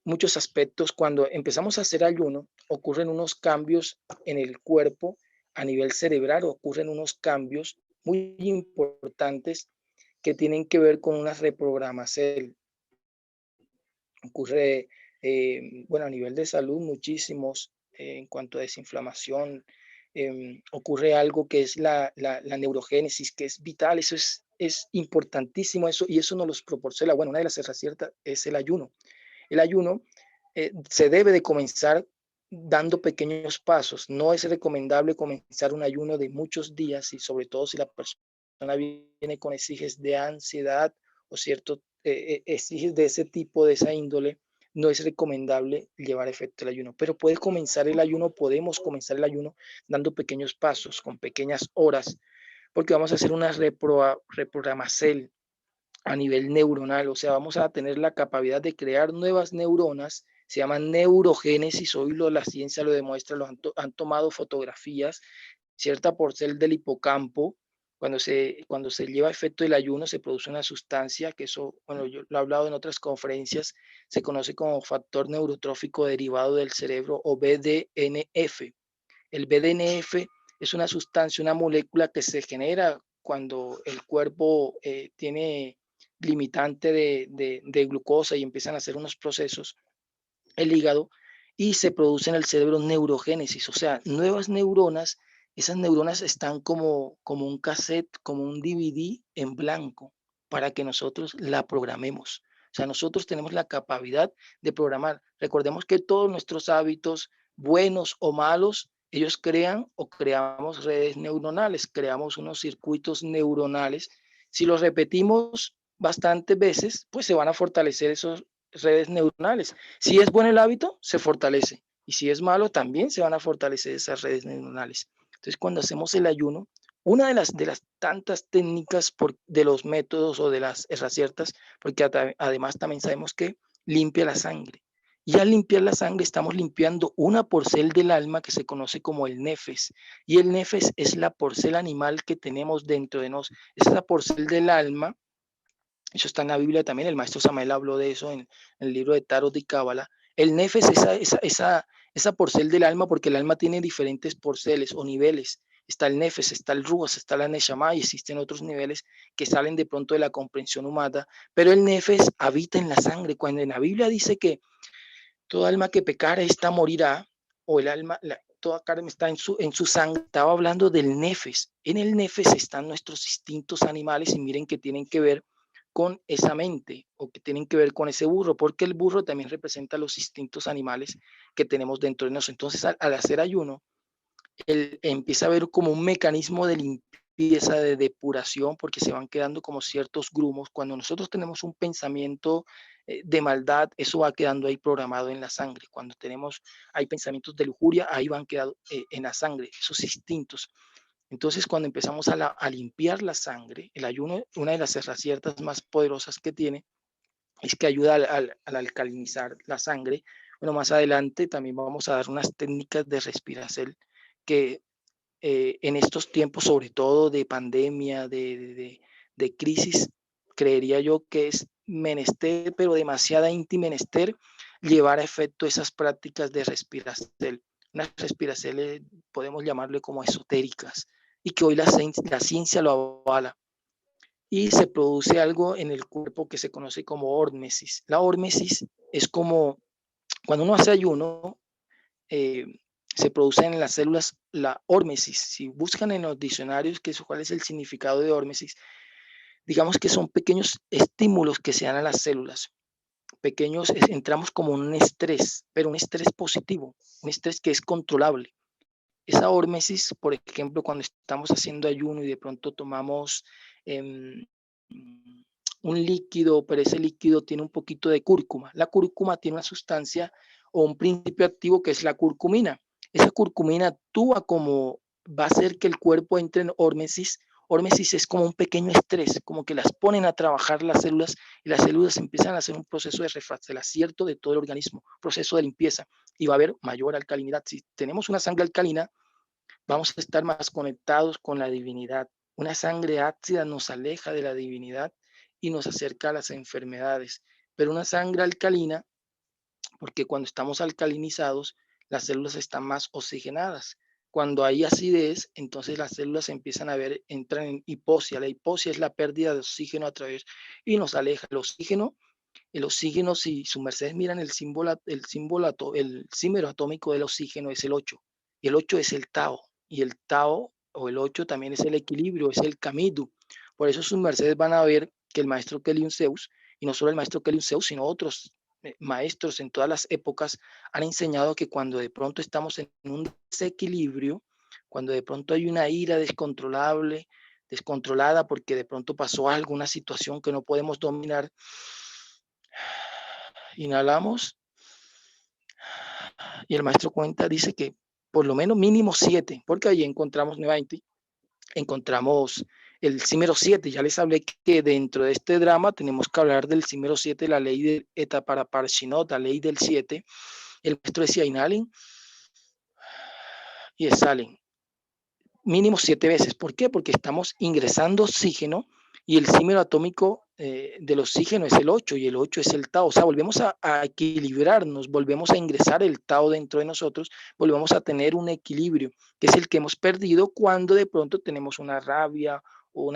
muchos aspectos. Cuando empezamos a hacer ayuno, ocurren unos cambios en el cuerpo a nivel cerebral, ocurren unos cambios muy importantes que tienen que ver con una reprogramación. Ocurre, bueno, a nivel de salud, muchísimos, en cuanto a desinflamación, ocurre algo que es la neurogénesis, que es vital, eso es importantísimo, eso, y eso nos los proporciona. Bueno, una de las herramientas es el ayuno. El ayuno se debe de comenzar dando pequeños pasos. No es recomendable comenzar un ayuno de muchos días, y sobre todo si la persona viene con exiges de ansiedad o cierto exiges de ese tipo, de esa índole, no es recomendable llevar efecto el ayuno. Pero podemos comenzar el ayuno dando pequeños pasos, con pequeñas horas, porque vamos a hacer una reprogramación a nivel neuronal, o sea, vamos a tener la capacidad de crear nuevas neuronas, se llama neurogénesis, hoy la ciencia lo demuestra, han tomado fotografías, cierta porción del hipocampo, cuando se lleva a efecto el ayuno se produce una sustancia que eso, bueno, yo lo he hablado en otras conferencias, se conoce como factor neurotrófico derivado del cerebro o BDNF. El BDNF es una sustancia, una molécula que se genera cuando el cuerpo tiene limitante de glucosa y empiezan a hacer unos procesos, el hígado, y se produce en el cerebro neurogénesis, o sea, nuevas neuronas esas neuronas están como un cassette, como un DVD en blanco para que nosotros la programemos. O sea, nosotros tenemos la capacidad de programar. Recordemos que todos nuestros hábitos, buenos o malos, ellos crean o creamos redes neuronales, creamos unos circuitos neuronales. Si los repetimos bastantes veces, pues se van a fortalecer esas redes neuronales. Si es bueno el hábito, se fortalece. Y si es malo, también se van a fortalecer esas redes neuronales. Entonces, cuando hacemos el ayuno, una de las tantas técnicas de los métodos o de las herraciertas, porque además también sabemos que limpia la sangre. Y al limpiar la sangre estamos limpiando una porcel del alma que se conoce como el nefes. Y el nefes es la porcel animal que tenemos dentro de nosotros. Es esa porcel del alma. Eso está en la Biblia también. El maestro Samael habló de eso en el libro de Tarot y Cábala. El nefes es esa porcel del alma, porque el alma tiene diferentes porceles o niveles. Está el nefes, está el ruas, está la neshama, y existen otros niveles que salen de pronto de la comprensión humana, pero el nefes habita en la sangre. Cuando en la Biblia dice que toda alma que pecare, esta morirá, o el alma, toda carne está en su sangre, estaba hablando del nefes. En el nefes están nuestros instintos animales, y miren que tienen que ver con esa mente, o que tienen que ver con ese burro, porque el burro también representa los instintos animales que tenemos dentro de nosotros. Entonces, al hacer ayuno, él empieza a ver como un mecanismo de limpieza, de depuración, porque se van quedando como ciertos grumos. Cuando nosotros tenemos un pensamiento de maldad, eso va quedando ahí programado en la sangre. Cuando hay pensamientos de lujuria, ahí van quedando en la sangre, esos instintos. Entonces, cuando empezamos a limpiar la sangre, el ayuno, una de las herramientas más poderosas que tiene, es que ayuda al alcalinizar la sangre. Bueno, más adelante también vamos a dar unas técnicas de respiración que en estos tiempos, sobre todo de pandemia, de crisis, creería yo que es menester, pero demasiada menester, llevar a efecto esas prácticas de respiración. Unas respiraciones podemos llamarle como esotéricas, y que hoy la ciencia lo avala. Y se produce algo en el cuerpo que se conoce como hormesis. La hormesis es como cuando uno hace ayuno, se produce en las células la hormesis. Si buscan en los diccionarios cuál es el significado de hormesis, digamos que son pequeños estímulos que se dan a las células. Entramos como un estrés, pero un estrés positivo, un estrés que es controlable. Esa hormesis, por ejemplo, cuando estamos haciendo ayuno y de pronto tomamos un líquido, pero ese líquido tiene un poquito de cúrcuma. La cúrcuma tiene una sustancia o un principio activo que es la curcumina. Esa curcumina actúa como va a hacer que el cuerpo entre en hormesis. Hormesis es como un pequeño estrés, como que las ponen a trabajar las células, y las células empiezan a hacer un proceso de refraccionamiento de todo el organismo, proceso de limpieza, y va a haber mayor alcalinidad. Si tenemos una sangre alcalina, vamos a estar más conectados con la divinidad. Una sangre ácida nos aleja de la divinidad y nos acerca a las enfermedades. Pero una sangre alcalina, porque cuando estamos alcalinizados, las células están más oxigenadas. Cuando hay acidez, entonces las células empiezan a entran en hipoxia. La hipoxia es la pérdida de oxígeno a través y nos aleja. El oxígeno, si su mercedes miran el símbolo atómico del oxígeno es el 8. Y el 8 es el Tao. Y el Tao o el 8 también es el equilibrio, es el Kamidu. Por eso sus mercedes van a ver que el maestro Keliun Zeus, y no solo el maestro Keliun Zeus, sino otros maestros en todas las épocas, han enseñado que cuando de pronto estamos en un desequilibrio, cuando de pronto hay una ira descontrolada porque de pronto pasó algo, una situación que no podemos dominar, inhalamos, y el maestro dice que por lo menos mínimo 7, porque allí encontramos nuevamente, encontramos el símero 7. Ya les hablé que dentro de este drama tenemos que hablar del símero 7, la ley de Etaparaparshinot, la ley del 7. El maestro decía, inhalen y exhalen mínimo 7 veces. ¿Por qué? Porque estamos ingresando oxígeno, y el símero atómico del oxígeno es el 8, y el 8 es el Tao. O sea, volvemos a equilibrarnos, volvemos a ingresar el Tao dentro de nosotros, volvemos a tener un equilibrio, que es el que hemos perdido cuando de pronto tenemos una rabia o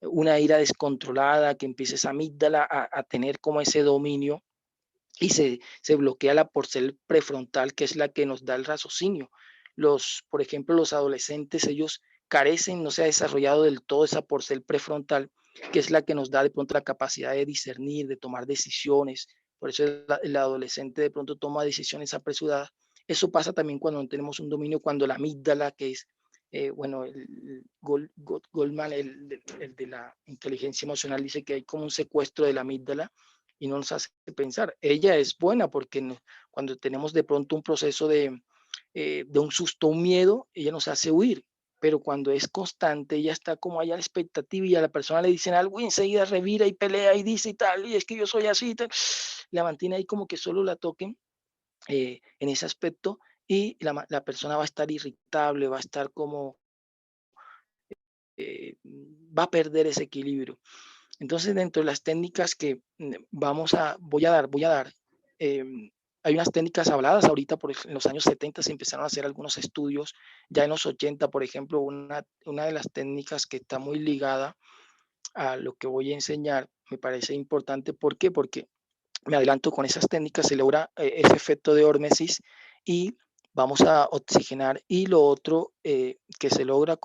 una ira descontrolada, que empieza esa amígdala a tener como ese dominio, y se bloquea la porcel prefrontal, que es la que nos da el raciocinio. por ejemplo, los adolescentes, ellos carecen, no se ha desarrollado del todo esa porcel prefrontal, que es la que nos da de pronto la capacidad de discernir, de tomar decisiones. Por eso el adolescente de pronto toma decisiones apresuradas. Eso pasa también cuando no tenemos un dominio, cuando la amígdala, que es, bueno, Goldman, el de la inteligencia emocional, dice que hay como un secuestro de la amígdala y no nos hace pensar. Ella es buena porque cuando tenemos de pronto un proceso de un susto, un miedo, ella nos hace huir. Pero cuando es constante, ella está como allá a la expectativa y a la persona le dicen algo y enseguida revira y pelea y dice y tal, y es que yo soy así y tal. La mantiene ahí como que solo la toquen en ese aspecto y la persona va a estar irritable, va a estar como, va a perder ese equilibrio. Entonces, dentro de las técnicas que voy a dar, hay unas técnicas habladas ahorita, en los años 70 se empezaron a hacer algunos estudios, ya en los 80, por ejemplo, una de las técnicas que está muy ligada a lo que voy a enseñar, me parece importante. ¿Por qué? Porque me adelanto, con esas técnicas se logra ese efecto de hormesis y vamos a oxigenar. Y lo otro que se logra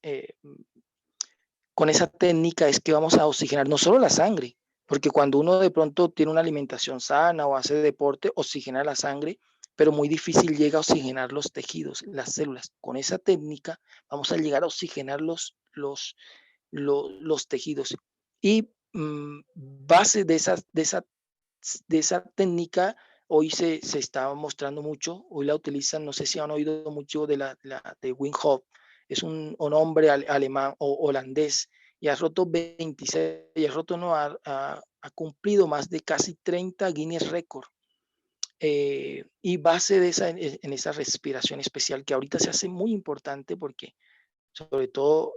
eh, con esa técnica es que vamos a oxigenar no solo la sangre, porque cuando uno de pronto tiene una alimentación sana o hace deporte, oxigena la sangre, pero muy difícil llega a oxigenar los tejidos, las células. Con esa técnica vamos a llegar a oxigenar los tejidos. Y base de esa técnica, hoy se está mostrando mucho, hoy la utilizan, no sé si han oído mucho de Wim Hof, es un hombre alemán o holandés, y ha roto 26, y ha roto, no, ha cumplido más de casi 30 Guinness Record. Y base de en esa respiración especial que ahorita se hace muy importante porque sobre todo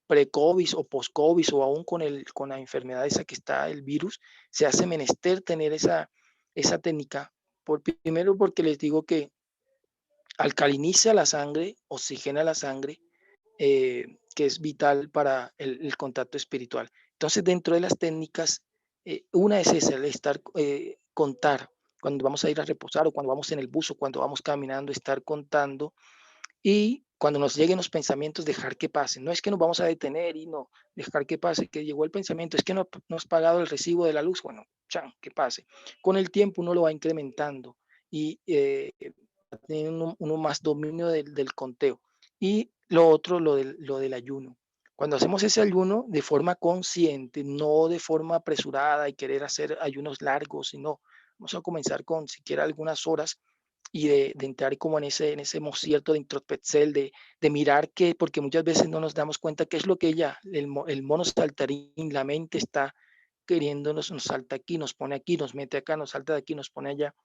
pre-COVID o post-COVID o aún con la enfermedad esa que está el virus, se hace menester tener esa técnica. Primero porque les digo que alcaliniza la sangre, oxigena la sangre, que es vital para el contacto espiritual. Entonces, dentro de las técnicas, una es esa, el contar, cuando vamos a ir a reposar o cuando vamos en el bus o cuando vamos caminando, estar contando, y cuando nos lleguen los pensamientos, dejar que pasen. No es que nos vamos a detener y no, dejar que pase, que llegó el pensamiento, es que no has pagado el recibo de la luz, bueno, que pase. Con el tiempo uno lo va incrementando y tiene uno más dominio del conteo. Y lo otro, lo del ayuno. Cuando hacemos ese ayuno de forma consciente, no de forma apresurada y querer hacer ayunos largos, sino vamos a comenzar con siquiera algunas horas y de entrar como en ese cierto de introspección, de mirar que, porque muchas veces no nos damos cuenta qué es lo que el mono saltarín, la mente está queriéndonos, nos salta aquí, nos pone aquí, nos mete acá, nos salta de aquí, nos pone allá.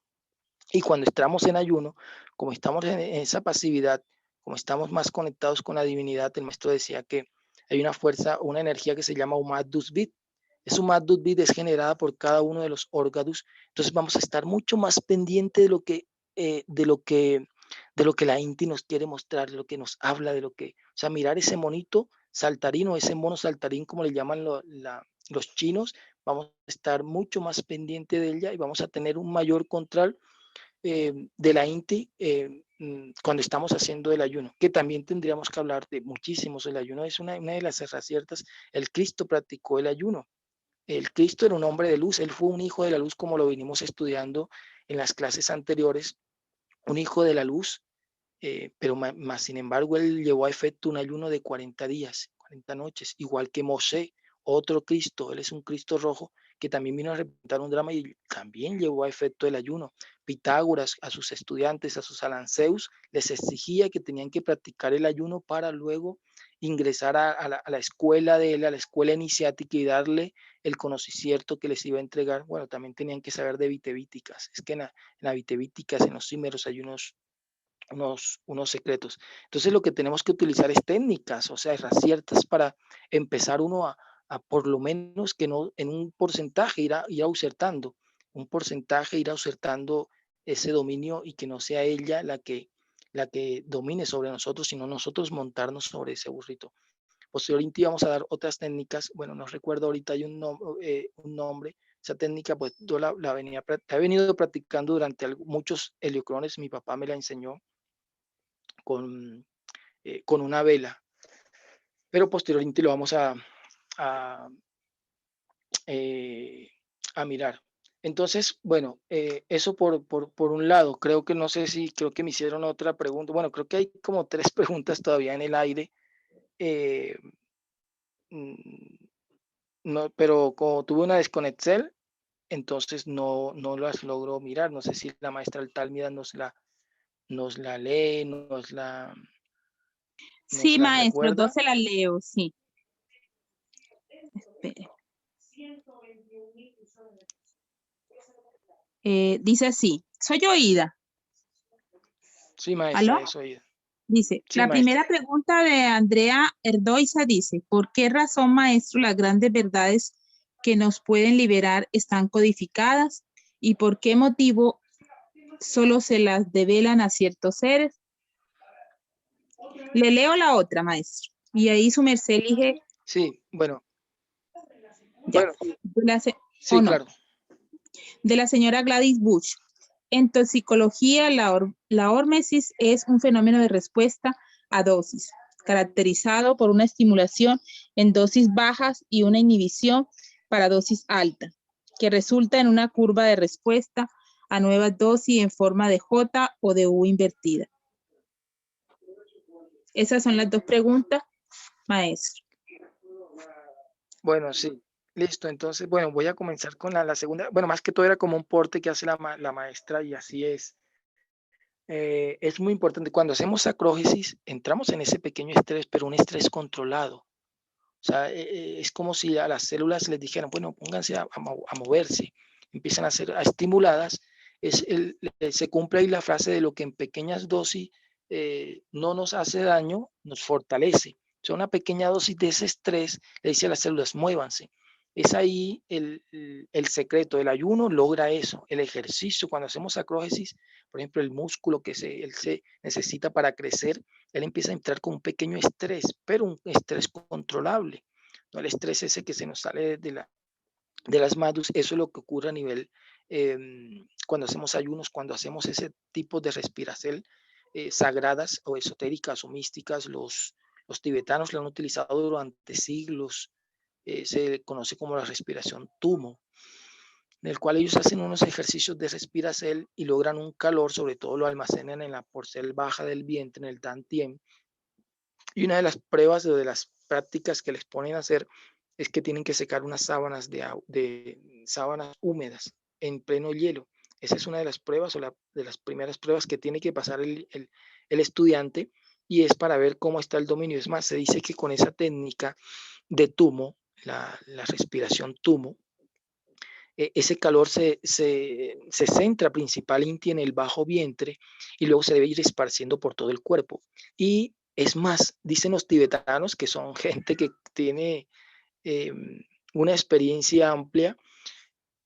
Y cuando estamos en ayuno, como estamos en esa pasividad, como estamos más conectados con la divinidad, el maestro decía que hay una fuerza, una energía que se llama Umat Dusbit. Esa Umat Dusbit es generada por cada uno de los órganos. Entonces vamos a estar mucho más pendiente de lo que la Inti nos quiere mostrar, de lo que nos habla, o sea, mirar ese monito saltarín o ese mono saltarín, como le llaman los chinos, vamos a estar mucho más pendiente de ella y vamos a tener un mayor control de la INTI cuando estamos haciendo el ayuno, que también tendríamos que hablar de muchísimos. El ayuno es una de las ciertas. El Cristo practicó el ayuno. El Cristo era un hombre de luz, él fue un hijo de la luz, como lo vinimos estudiando en las clases anteriores, un hijo de la luz, pero más sin embargo él llevó a efecto un ayuno de 40 días, 40 noches, igual que Mosé, otro Cristo, él es un Cristo rojo que también vino a representar un drama y también llevó a efecto el ayuno. Pitágoras a sus estudiantes, a sus alanceus, les exigía que tenían que practicar el ayuno para luego ingresar a la escuela de él, a la escuela iniciática y darle el conocimiento que les iba a entregar. Bueno, también tenían que saber de vitevíticas. Es que en la vitevíticas, en los címeros, hay unos secretos. Entonces lo que tenemos que utilizar es técnicas, o sea, ciertas para empezar uno a por lo menos que no en un porcentaje ir usurtando, un porcentaje ir usurtando ese dominio y que no sea ella la que domine sobre nosotros, sino nosotros montarnos sobre ese burrito. Posteriormente vamos a dar otras técnicas, bueno, no recuerdo ahorita, hay un nombre, Esa técnica, pues yo la he venido practicando durante muchos heliocrones. Mi papá me la enseñó con una vela, pero posteriormente lo vamos a mirar. Entonces, bueno, eso por un lado. Creo que no sé si, creo que me hicieron otra pregunta. Bueno, creo que hay como 3 preguntas todavía en el aire. No, pero como tuve una desconexión, entonces no las logro mirar. No sé si la maestra Altálmida nos la lee, nos la Sí, maestro, recuerda. 12 las leo, sí. Espere. Dice así, soy oída. Sí, maestra, ¿Aló? es oída. Dice, Sí, la maestra. primera pregunta de Andrea Erdoiza dice, ¿por qué razón, maestro, las grandes verdades que nos pueden liberar están codificadas? ¿Y por qué motivo solo se las develan a ciertos seres? Le leo la otra, maestro. Y ahí su merced elige. Sí, bueno. Ya. Bueno, ¿O no? claro. De la señora Gladys Bush. En toxicología, la hormesis es un fenómeno de respuesta a dosis, caracterizado por una estimulación en dosis bajas y una inhibición para dosis alta, que resulta en una curva de respuesta a nuevas dosis en forma de J o de U invertida. Esas son las 2 preguntas, maestro. Bueno, sí. Listo, entonces, bueno, voy a comenzar con la segunda. Bueno, más que todo era como un porte que hace la maestra y así es. Es muy importante. Cuando hacemos acrógesis, entramos en ese pequeño estrés, pero un estrés controlado. O sea, es como si a las células les dijeran, bueno, pónganse a moverse, empiezan a ser estimuladas. Se cumple ahí la frase de lo que en pequeñas dosis no nos hace daño, nos fortalece. O sea, una pequeña dosis de ese estrés le dice a las células, muévanse. Es ahí el secreto. El ayuno logra eso. El ejercicio, cuando hacemos acrógesis, por ejemplo, el músculo que él se necesita para crecer, él empieza a entrar con un pequeño estrés, pero un estrés controlable. No el estrés ese que se nos sale de las manos. Eso es lo que ocurre a nivel cuando hacemos ayunos, cuando hacemos ese tipo de respiración sagradas o esotéricas o místicas. Los tibetanos lo han utilizado durante siglos. Se conoce como la respiración tumo, en el cual ellos hacen unos ejercicios de respiración y logran un calor, sobre todo lo almacenan en la porcel baja del vientre, en el Tantien. Y una de las pruebas o de las prácticas que les ponen a hacer es que tienen que secar unas sábanas de sábanas húmedas en pleno hielo. Esa es una de las pruebas o de las primeras pruebas que tiene que pasar el estudiante, y es para ver cómo está el dominio. Es más, se dice que con esa técnica de tumo, la respiración tumo, ese calor se centra principalmente en el bajo vientre y luego se debe ir esparciendo por todo el cuerpo. Y es más, dicen los tibetanos, que son gente que tiene una experiencia amplia,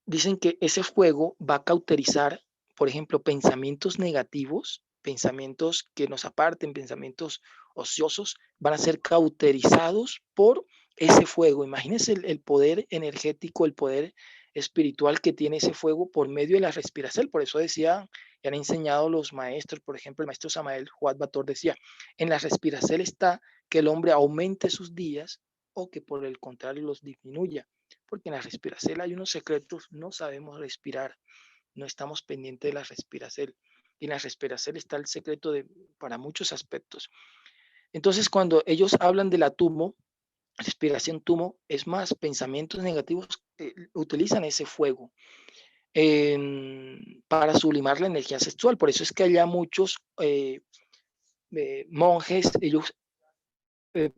dicen que ese fuego va a cauterizar, por ejemplo, pensamientos negativos, pensamientos que nos aparten, pensamientos ociosos, van a ser cauterizados por ese fuego. Imagínense el poder energético, el poder espiritual que tiene ese fuego por medio de la respiración. Por eso decía, y han enseñado los maestros, por ejemplo, el maestro Samael Juan Bator decía, en la respiración está que el hombre aumente sus días o que por el contrario los disminuya. Porque en la respiración hay unos secretos, no sabemos respirar, no estamos pendientes de la respiración. Y en la respiración está el secreto para muchos aspectos. Entonces, cuando ellos hablan de la tumo, respiración tumo, es más, pensamientos negativos utilizan ese fuego para sublimar la energía sexual. Por eso es que allá muchos monjes, ellos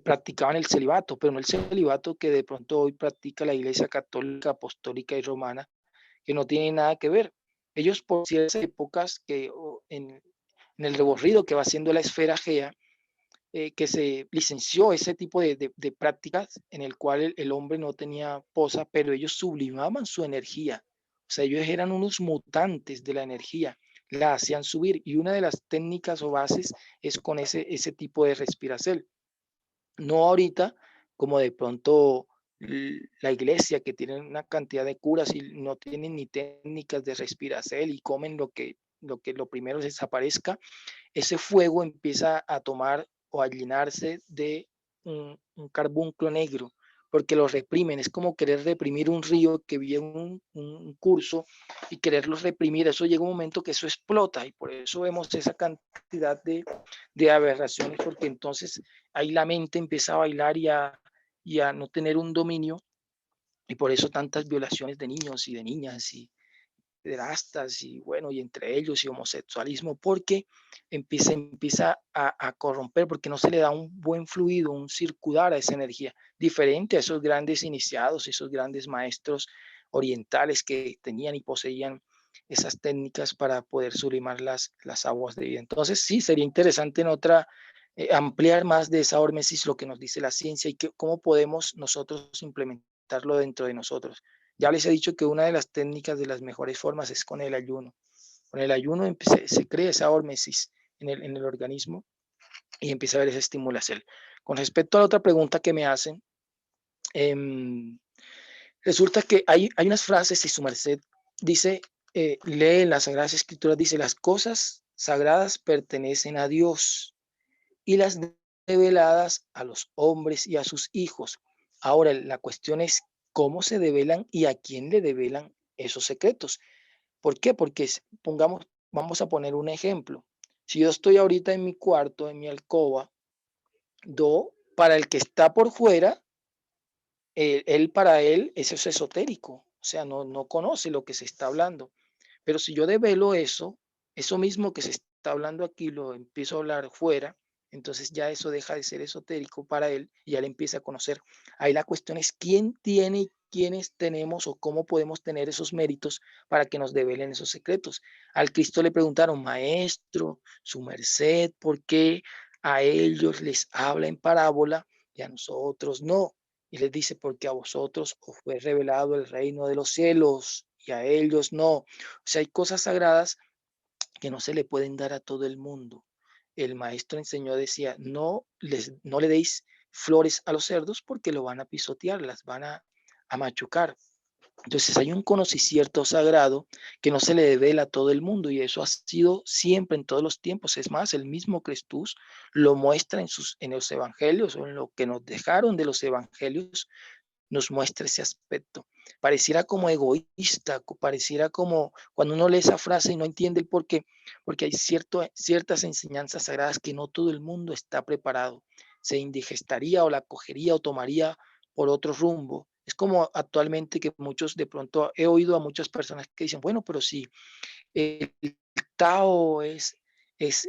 practicaban el celibato, pero no el celibato que de pronto hoy practica la Iglesia Católica, Apostólica y Romana, que no tiene nada que ver. Ellos por ciertas épocas que en el recorrido que va haciendo la esfera Gea, que se licenció ese tipo de prácticas en el cual el hombre no tenía posa, pero ellos sublimaban su energía. O sea, ellos eran unos mutantes de la energía, la hacían subir, y una de las técnicas o bases es con ese tipo de respiración. No ahorita, como de pronto la iglesia, que tienen una cantidad de curas y no tienen ni técnicas de respiración y comen lo primero se desaparezca, ese fuego empieza a tomar o a llenarse de un carbunclo negro, porque lo reprimen. Es como querer reprimir un río que viene un curso y quererlo reprimir. Eso llega un momento que eso explota y por eso vemos esa cantidad de aberraciones, porque entonces ahí la mente empieza a bailar y a no tener un dominio, y por eso tantas violaciones de niños y de niñas y pederastas y bueno, y entre ellos y homosexualismo, porque empieza a corromper, porque no se le da un buen fluido, un circular a esa energía, diferente a esos grandes iniciados, esos grandes maestros orientales que tenían y poseían esas técnicas para poder sublimar las aguas de vida. Entonces sí, sería interesante en otra ampliar más de esa hormesis, lo que nos dice la ciencia y cómo podemos nosotros implementarlo dentro de nosotros. Ya les he dicho que una de las técnicas de las mejores formas es con el ayuno. Con el ayuno se crea esa hormesis en el organismo y empieza a haber esa estimulación. Con respecto a la otra pregunta que me hacen, resulta que hay unas frases y su merced dice, lee en las Sagradas Escrituras, dice, las cosas sagradas pertenecen a Dios y las develadas a los hombres y a sus hijos. Ahora, la cuestión es cómo se develan y a quién le develan esos secretos. ¿Por qué? Porque vamos a poner un ejemplo. Si yo estoy ahorita en mi cuarto, en mi alcoba, para el que está por fuera, para él, eso es esotérico. O sea, no conoce lo que se está hablando. Pero si yo develo eso mismo que se está hablando aquí, lo empiezo a hablar fuera, entonces ya eso deja de ser esotérico para él y ya le empieza a conocer. Ahí la cuestión es quién tiene y quiénes tenemos o cómo podemos tener esos méritos para que nos develen esos secretos. Al Cristo le preguntaron, maestro, su merced, ¿por qué a ellos les habla en parábola y a nosotros no? Y les dice, porque a vosotros os fue revelado el reino de los cielos y a ellos no. O sea, hay cosas sagradas que no se le pueden dar a todo el mundo. El maestro enseñó, decía, no le deis flores a los cerdos porque lo van a pisotear, las van a machucar. Entonces hay un conocimiento sagrado que no se le devela a todo el mundo y eso ha sido siempre en todos los tiempos. Es más, el mismo Jesús lo muestra en los evangelios o en lo que nos dejaron de los evangelios, nos muestra ese aspecto. Pareciera como egoísta, pareciera como cuando uno lee esa frase y no entiende el por qué, porque hay ciertas enseñanzas sagradas que no todo el mundo está preparado. Se indigestaría o la cogería o tomaría por otro rumbo. Es como actualmente que muchos, de pronto he oído a muchas personas que dicen, bueno, pero si el Tao es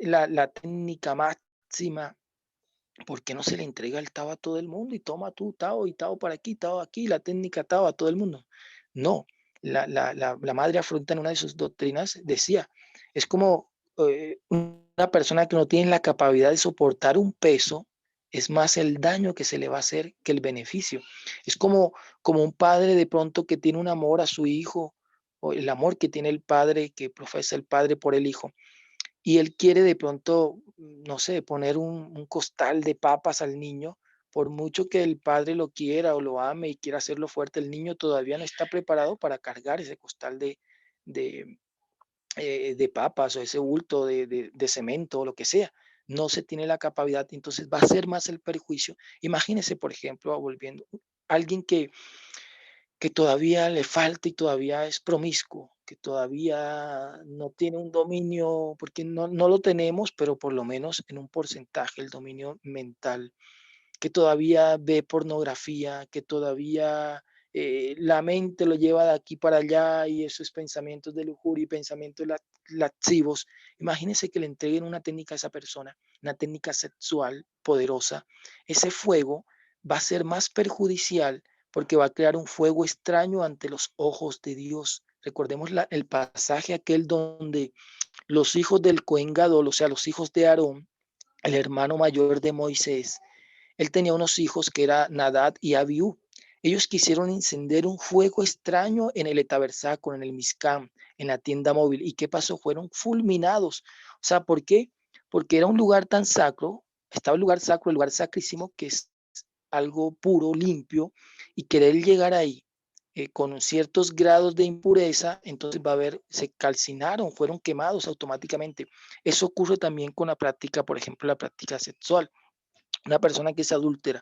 la técnica máxima, ¿por qué no se le entrega el Tao a todo el mundo y toma tú Tao y Tao para aquí, Tao aquí, la técnica Tao a todo el mundo? No, la madre afronta en una de sus doctrinas, decía, es como una persona que no tiene la capacidad de soportar un peso, es más el daño que se le va a hacer que el beneficio. Es como un padre de pronto que tiene un amor a su hijo, o el amor que tiene el padre, que profesa el padre por el hijo, y él quiere de pronto, no sé, poner un costal de papas al niño, por mucho que el padre lo quiera o lo ame y quiera hacerlo fuerte, el niño todavía no está preparado para cargar ese costal de, de papas o ese bulto de cemento o lo que sea. No se tiene la capacidad, entonces va a ser más el perjuicio. Imagínese, por ejemplo, volviendo, alguien que todavía le falta y todavía es promiscuo, que todavía no tiene un dominio, porque no lo tenemos, pero por lo menos en un porcentaje, el dominio mental, que todavía ve pornografía, que todavía la mente lo lleva de aquí para allá y esos pensamientos de lujuria y pensamientos lascivos. Imagínense que le entreguen una técnica a esa persona, una técnica sexual poderosa. Ese fuego va a ser más perjudicial porque va a crear un fuego extraño ante los ojos de Dios. Recordemos el pasaje aquel donde los hijos del Cohen Gadol, o sea, los hijos de Aarón, el hermano mayor de Moisés, él tenía unos hijos que eran Nadab y Abiú. Ellos quisieron encender un fuego extraño en el tabernáculo, en el Mizcam, en la tienda móvil. ¿Y qué pasó? Fueron fulminados. O sea, ¿por qué? Porque era un lugar tan sacro, estaba el lugar sacro, el lugar sacrísimo, que algo puro, limpio, y querer llegar ahí con ciertos grados de impureza, entonces va a haber, se calcinaron, fueron quemados automáticamente. Eso ocurre también con la práctica, por ejemplo, la práctica sexual. Una persona que es adúltera,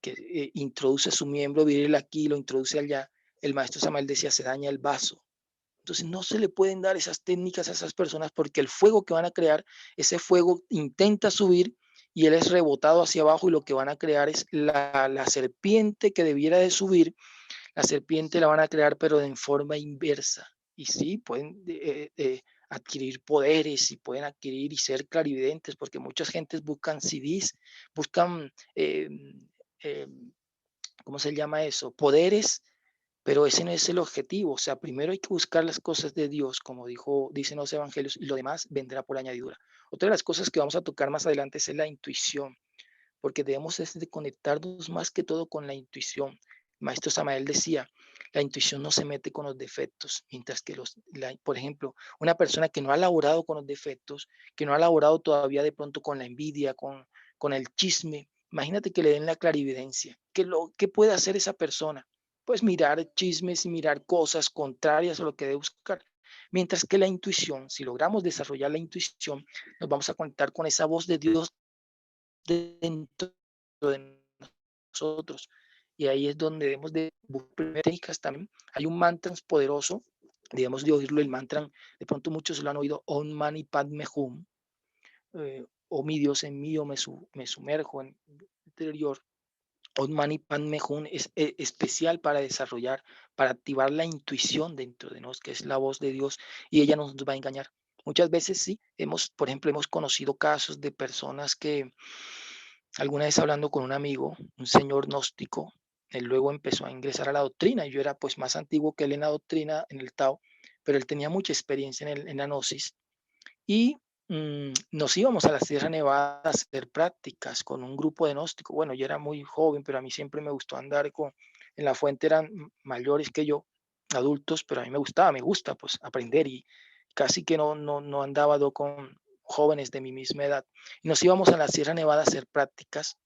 que introduce su miembro viril aquí, lo introduce allá, el maestro Samael decía, se daña el vaso. Entonces no se le pueden dar esas técnicas a esas personas porque el fuego que van a crear, ese fuego intenta subir y él es rebotado hacia abajo y lo que van a crear es la serpiente que debiera de subir, la serpiente la van a crear pero en forma inversa. Y sí, pueden adquirir poderes y pueden adquirir y ser clarividentes porque muchas gentes buscan CDs, buscan, ¿cómo se llama eso? Poderes, pero ese no es el objetivo. O sea, primero hay que buscar las cosas de Dios, como dicen los evangelios, y lo demás vendrá por añadidura. Otra de las cosas que vamos a tocar más adelante es la intuición, porque debemos de conectarnos más que todo con la intuición. El maestro Samael decía, la intuición no se mete con los defectos, mientras que por ejemplo, una persona que no ha laborado con los defectos, que no ha laborado todavía de pronto con la envidia, con el chisme, imagínate que le den la clarividencia. ¿Qué puede hacer esa persona? Pues mirar chismes y mirar cosas contrarias a lo que debe buscar. Mientras que la intuición, si logramos desarrollar la intuición, nos vamos a conectar con esa voz de Dios dentro de nosotros. Y ahí es donde debemos de buscar técnicas también. Hay un mantra poderoso, debemos de oírlo, el mantra, de pronto muchos lo han oído, Om Mani Padme Hum, oh mi Dios, en mí yo me sumerjo en el interior. Om Mani Padme Hum es especial para desarrollar, para activar la intuición dentro de nosotros, que es la voz de Dios, y ella nos va a engañar. Muchas veces sí, por ejemplo, hemos conocido casos de personas que alguna vez hablando con un amigo, un señor gnóstico, él luego empezó a ingresar a la doctrina, y yo era pues más antiguo que él en la doctrina, en el Tao, pero él tenía mucha experiencia en la Gnosis, y nos íbamos a la Sierra Nevada a hacer prácticas con un grupo de gnósticos. Bueno, yo era muy joven, pero a mí siempre me gustó andar en la fuente eran mayores que yo, adultos, pero a mí me gusta pues aprender, y casi que no andaba con jóvenes de mi misma edad. Y nos íbamos a la Sierra Nevada a hacer prácticas,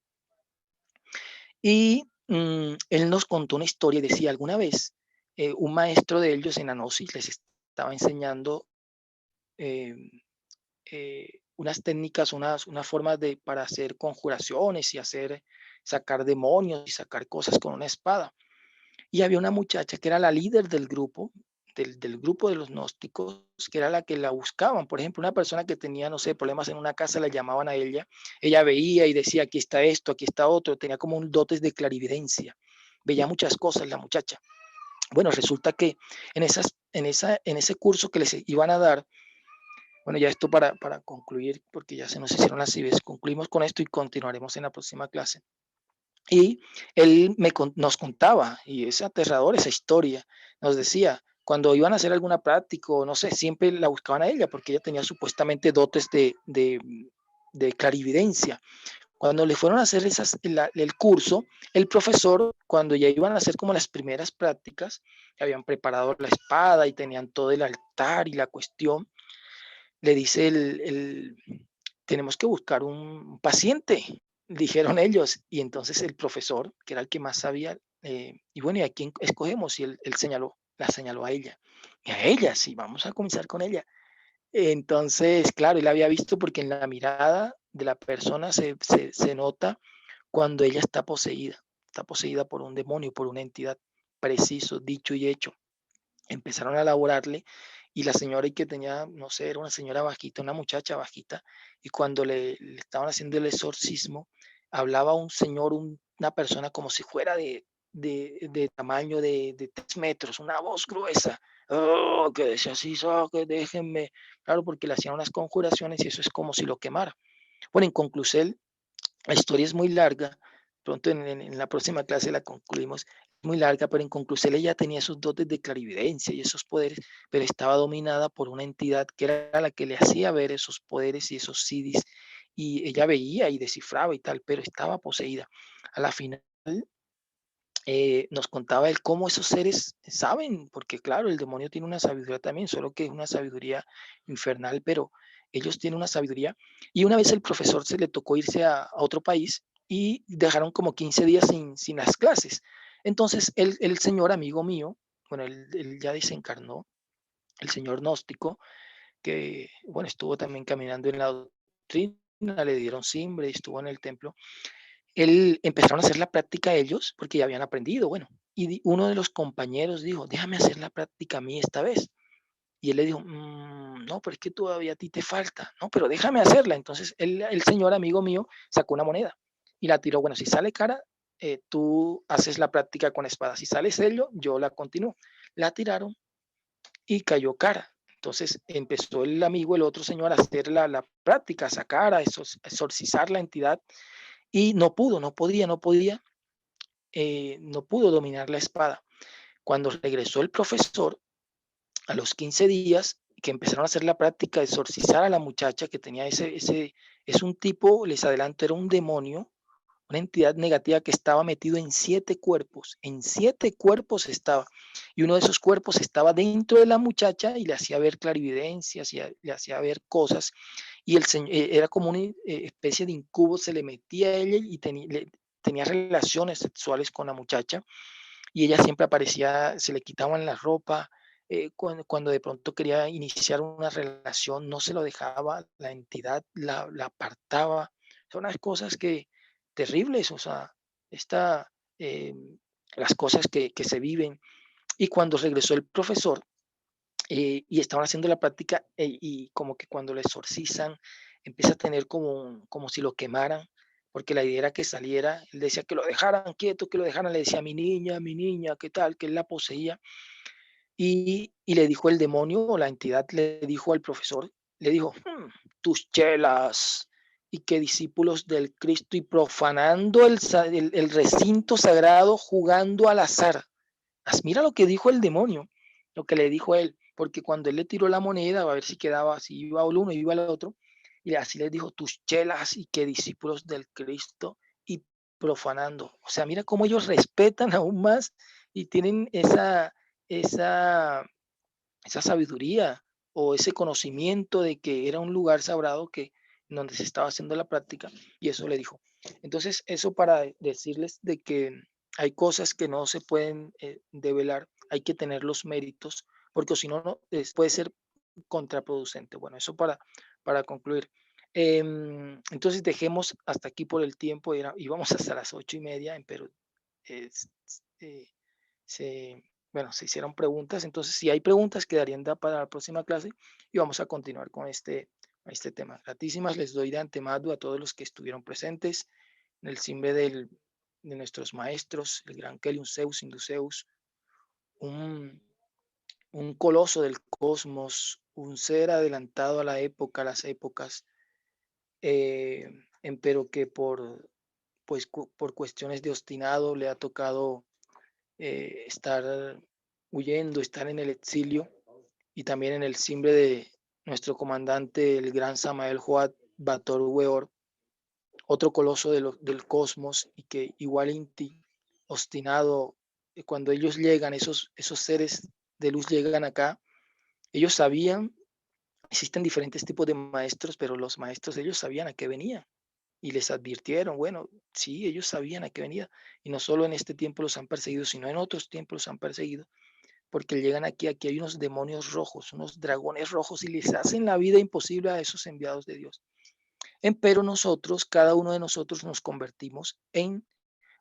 y él nos contó una historia y decía, alguna vez un maestro de ellos en la Gnosis les estaba enseñando unas técnicas, unas formas para hacer conjuraciones y sacar demonios y sacar cosas con una espada. Y había una muchacha que era la líder del grupo, del grupo de los gnósticos, que era la que la buscaban. Por ejemplo, una persona que tenía, no sé, problemas en una casa, la llamaban a ella veía y decía, aquí está esto, aquí está otro, tenía como un dotes de clarividencia, veía muchas cosas la muchacha. Bueno, resulta que en ese curso que les iban a dar, bueno, ya esto para concluir, porque ya se nos hicieron las cives, concluimos con esto y continuaremos en la próxima clase. Y él nos contaba, y es aterrador esa historia, nos decía, cuando iban a hacer alguna práctica, no sé, siempre la buscaban a ella, porque ella tenía supuestamente dotes de clarividencia. Cuando le fueron a hacer el curso, el profesor, cuando ya iban a hacer como las primeras prácticas, habían preparado la espada y tenían todo el altar y la cuestión, le dice tenemos que buscar un paciente, dijeron ellos, y entonces el profesor, que era el que más sabía, y bueno, ¿y a quién escogemos? Y él la señaló a ella, y a ella, sí, vamos a comenzar con ella. Entonces, claro, él había visto porque en la mirada de la persona se nota cuando ella está poseída por un demonio, por una entidad, preciso, dicho y hecho. Empezaron a elaborarle, y la señora y que tenía, no sé, era una señora bajita, una muchacha bajita, y cuando le estaban haciendo el exorcismo, hablaba un señor, una persona como si fuera de tamaño de 3 metros, una voz gruesa, que decía así, que déjenme, claro, porque le hacían unas conjuraciones y eso es como si lo quemara. Bueno, en conclusión, la historia es muy larga, pronto en la próxima clase la concluimos, muy larga, pero en conclusión ella tenía esos dotes de clarividencia y esos poderes, pero estaba dominada por una entidad que era la que le hacía ver esos poderes y esos CDs, y ella veía y descifraba y tal, pero estaba poseída. A la final nos contaba él cómo esos seres saben, porque claro, el demonio tiene una sabiduría también, solo que es una sabiduría infernal, pero ellos tienen una sabiduría. Y una vez el profesor se le tocó irse a otro país, y dejaron como 15 días sin las clases. Entonces el señor amigo mío, bueno, él ya desencarnó, el señor gnóstico, que bueno, estuvo también caminando en la doctrina, le dieron cimbre y estuvo en el templo. Él empezaron a hacer la práctica ellos porque ya habían aprendido, bueno, y uno de los compañeros dijo, déjame hacer la práctica a mí esta vez. Y él le dijo, no, pero es que todavía a ti te falta, no, pero déjame hacerla. Entonces el señor amigo mío sacó una moneda y la tiró, bueno, si sale cara, tú haces la práctica con espada, si sale sello, yo la continúo. La tiraron y cayó cara. Entonces empezó el amigo, el otro señor, a hacer la práctica, a sacar, a exorcizar la entidad y no pudo, no pudo dominar la espada. Cuando regresó el profesor, a los 15 días, que empezaron a hacer la práctica de exorcizar a la muchacha que tenía es un tipo, les adelanto, era un demonio, una entidad negativa que estaba metido en 7 cuerpos estaba, y uno de esos cuerpos estaba dentro de la muchacha y le hacía ver clarividencias, y le hacía ver cosas, y era como una especie de incubo, se le metía a ella y tenía relaciones sexuales con la muchacha, y ella siempre aparecía, se le quitaban la ropa, cuando de pronto quería iniciar una relación, no se lo dejaba, la entidad la apartaba. Son unas cosas terribles, o sea, esta, eh, las cosas que se viven. Y cuando regresó el profesor y estaban haciendo la práctica y como que cuando le exorcizan, empieza a tener como si lo quemaran, porque la idea era que saliera, él decía que lo dejaran quieto, que lo dejaran, le decía, mi niña, ¿qué tal? Que él la poseía. Y le dijo el demonio o la entidad, le dijo al profesor, le dijo, tus chelas, y que discípulos del Cristo y profanando el recinto sagrado jugando al azar. Mira lo que dijo el demonio, lo que le dijo él, porque cuando él le tiró la moneda, a ver si quedaba, si iba el uno, iba el otro, y así les dijo, tus chelas y que discípulos del Cristo y profanando. O sea, mira cómo ellos respetan aún más y tienen esa, esa sabiduría o ese conocimiento de que era un lugar sagrado donde se estaba haciendo la práctica, y eso le dijo. Entonces, eso para decirles de que hay cosas que no se pueden develar, hay que tener los méritos, porque si no, puede ser contraproducente. Bueno, eso para concluir. Entonces, dejemos hasta aquí por el tiempo, íbamos hasta las 8:30, pero eh, se hicieron preguntas. Entonces, si hay preguntas, quedarían para la próxima clase y vamos a continuar con este tema. Gratísimas les doy de antemano a todos los que estuvieron presentes en el simbre de nuestros maestros, el gran Keliun Zeus, Induceus, un coloso del cosmos, un ser adelantado a la época, a las épocas, pero que por cuestiones de obstinado le ha tocado estar huyendo, estar en el exilio, y también en el simbre de nuestro comandante, el gran Samael Joad Bator Weor, otro coloso del cosmos, y que igual Inti, obstinado, cuando ellos llegan, esos seres de luz llegan acá, ellos sabían, existen diferentes tipos de maestros, pero los maestros ellos sabían a qué venían y les advirtieron, bueno, sí, ellos sabían a qué venía, y no solo en este tiempo los han perseguido, sino en otros tiempos los han perseguido, porque llegan aquí hay unos demonios rojos, unos dragones rojos, y les hacen la vida imposible a esos enviados de Dios. Pero nosotros, cada uno de nosotros nos convertimos en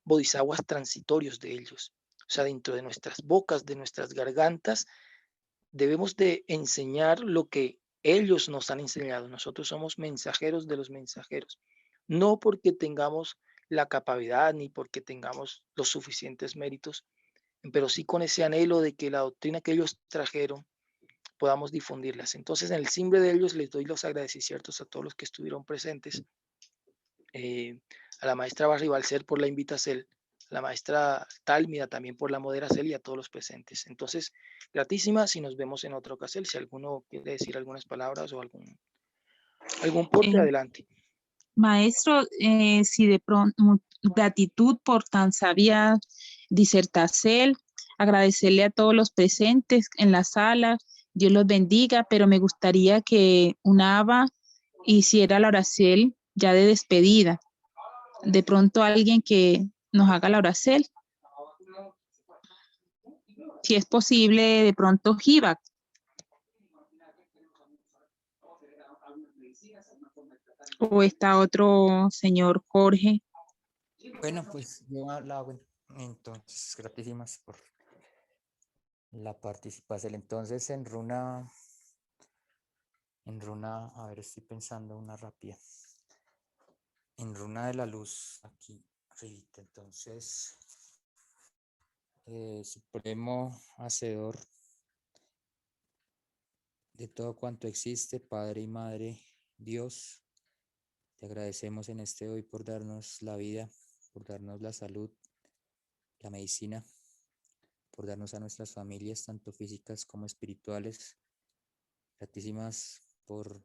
bodhisattvas transitorios de ellos. O sea, dentro de nuestras bocas, de nuestras gargantas, debemos de enseñar lo que ellos nos han enseñado. Nosotros somos mensajeros de los mensajeros. No porque tengamos la capacidad ni porque tengamos los suficientes méritos, pero sí con ese anhelo de que la doctrina que ellos trajeron podamos difundirlas. Entonces, en el simbre de ellos les doy los agradecimientos a todos los que estuvieron presentes, a la maestra Barry Balcer por la invitación, a la maestra Tálmida también por la moderación, y a todos los presentes. Entonces, gratísimas, y nos vemos en otra ocasión. Si alguno quiere decir algunas palabras o algún porte, adelante. Maestro, si de pronto, gratitud por tan sabia disertación, agradecerle a todos los presentes en la sala, Dios los bendiga, pero me gustaría que Unaba hiciera la oración ya de despedida. De pronto alguien que nos haga la oracel. Si es posible, de pronto Jivac. O está otro señor Jorge. Bueno, pues yo la hago. Entonces, gratísimas por la participación. Entonces, en runa, a ver, estoy pensando una rápida. En runa de la luz, aquí, arribita. Entonces, Supremo Hacedor de todo cuanto existe, Padre y Madre, Dios, te agradecemos en este hoy por darnos la vida, por darnos la salud, la medicina, por darnos a nuestras familias, tanto físicas como espirituales. Gratísimas por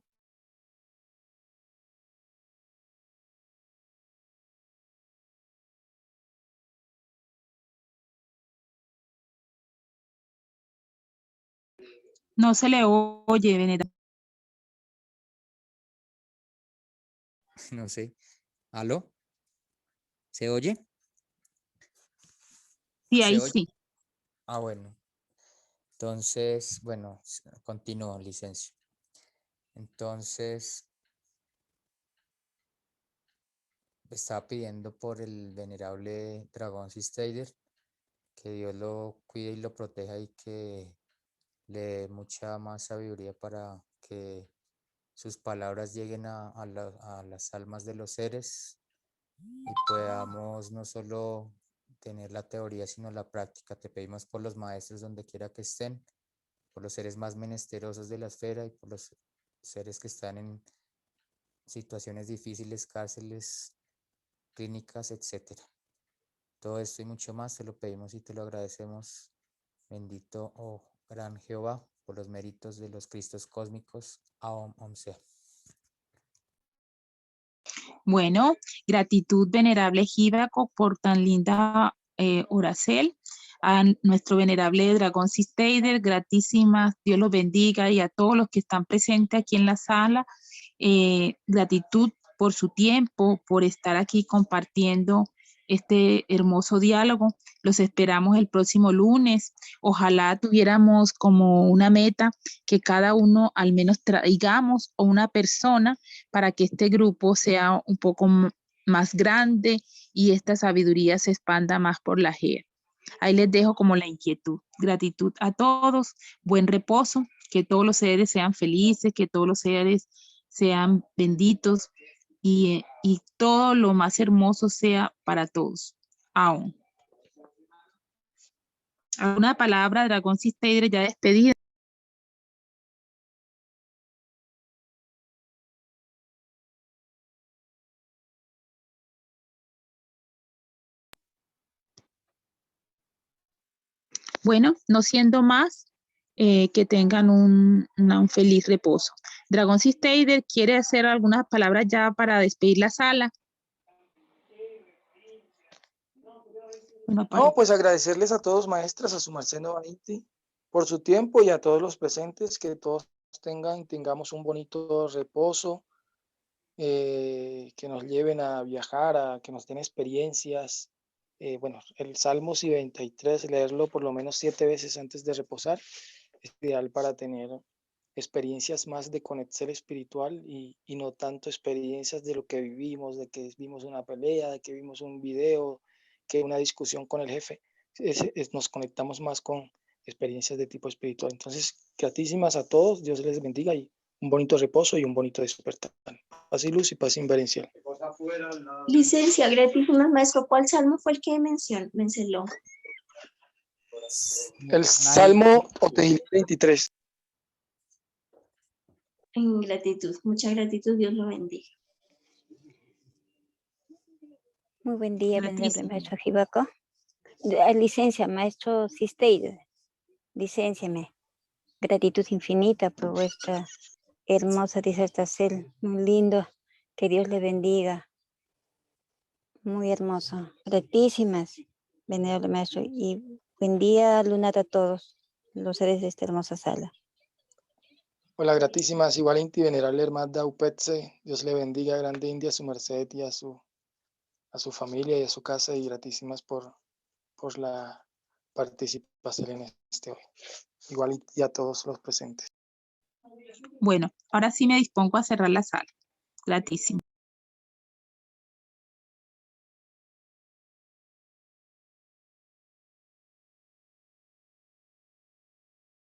No se le oye, venerable. no sé, ¿aló? ¿Se oye? Sí, ¿Se ahí oye? sí. Ah, bueno. Entonces, bueno, continúo, licencia. Entonces, estaba pidiendo por el venerable Dragón Sistader, que Dios lo cuide y lo proteja y que le dé mucha más sabiduría para que sus palabras lleguen a las almas de los seres y podamos no solo tener la teoría, sino la práctica. Te pedimos por los maestros donde quiera que estén, por los seres más menesterosos de la esfera y por los seres que están en situaciones difíciles, cárceles, clínicas, etcétera. Todo esto y mucho más te lo pedimos y te lo agradecemos, bendito oh gran Jehová, por los méritos de los Cristos cósmicos. Aum Om Sea. Bueno, gratitud, venerable Jíbaco, por tan linda oracel. A nuestro venerable Dragón Sistader, gratísimas, Dios los bendiga, y a todos los que están presentes aquí en la sala, gratitud por su tiempo, por estar aquí compartiendo este hermoso diálogo. Los esperamos el próximo lunes. Ojalá tuviéramos como una meta que cada uno al menos traigamos o una persona para que este grupo sea un poco más grande y esta sabiduría se expanda más por la JER. Ahí les dejo como la inquietud. Gratitud a todos, buen reposo, que todos los seres sean felices, que todos los seres sean benditos y todo lo más hermoso sea para todos. Aún. ¿Alguna palabra, Dragón Sistader, ya despedida? Bueno, no siendo más, que tengan un feliz reposo. Dragón Sistader, ¿quiere hacer algunas palabras ya para despedir la sala? Bueno, No, pues agradecerles a todos, maestras, a su merced nuevamente por su tiempo y a todos los presentes, que todos tengamos un bonito reposo, que nos lleven a viajar, a que nos den experiencias. Bueno, el Salmo 93, leerlo por lo menos 7 veces antes de reposar, es ideal para tener experiencias más de conexión espiritual y no tanto experiencias de lo que vivimos, de que vimos una pelea, de que vimos un video, que una discusión con el jefe. Nos conectamos más con experiencias de tipo espiritual. Entonces, gratísimas a todos, Dios les bendiga y un bonito reposo y un bonito despertar. Paz y luz y paz inverencial. Licencia, gratísimas, maestro. ¿Cuál salmo fue el que mencionó? El Salmo 23. En gratitud, mucha gratitud, Dios lo bendiga. Muy buen día, venerable Gratísimo. maestro Jíbaco. Licencia, maestro Sistader, licénciame. Gratitud infinita por vuestra hermosa disertación, muy lindo, que Dios le bendiga. Muy hermoso, gratísimas, venerable maestro, y buen día lunar a todos los seres de esta hermosa sala. Hola, gratísimas, igual venerable hermana Upetse, Dios le bendiga, grande India, su merced y a su a su familia y a su casa, y gratísimas por la participación en este hoy. Igual y a todos los presentes. Bueno, ahora sí me dispongo a cerrar la sala. Gratísimo.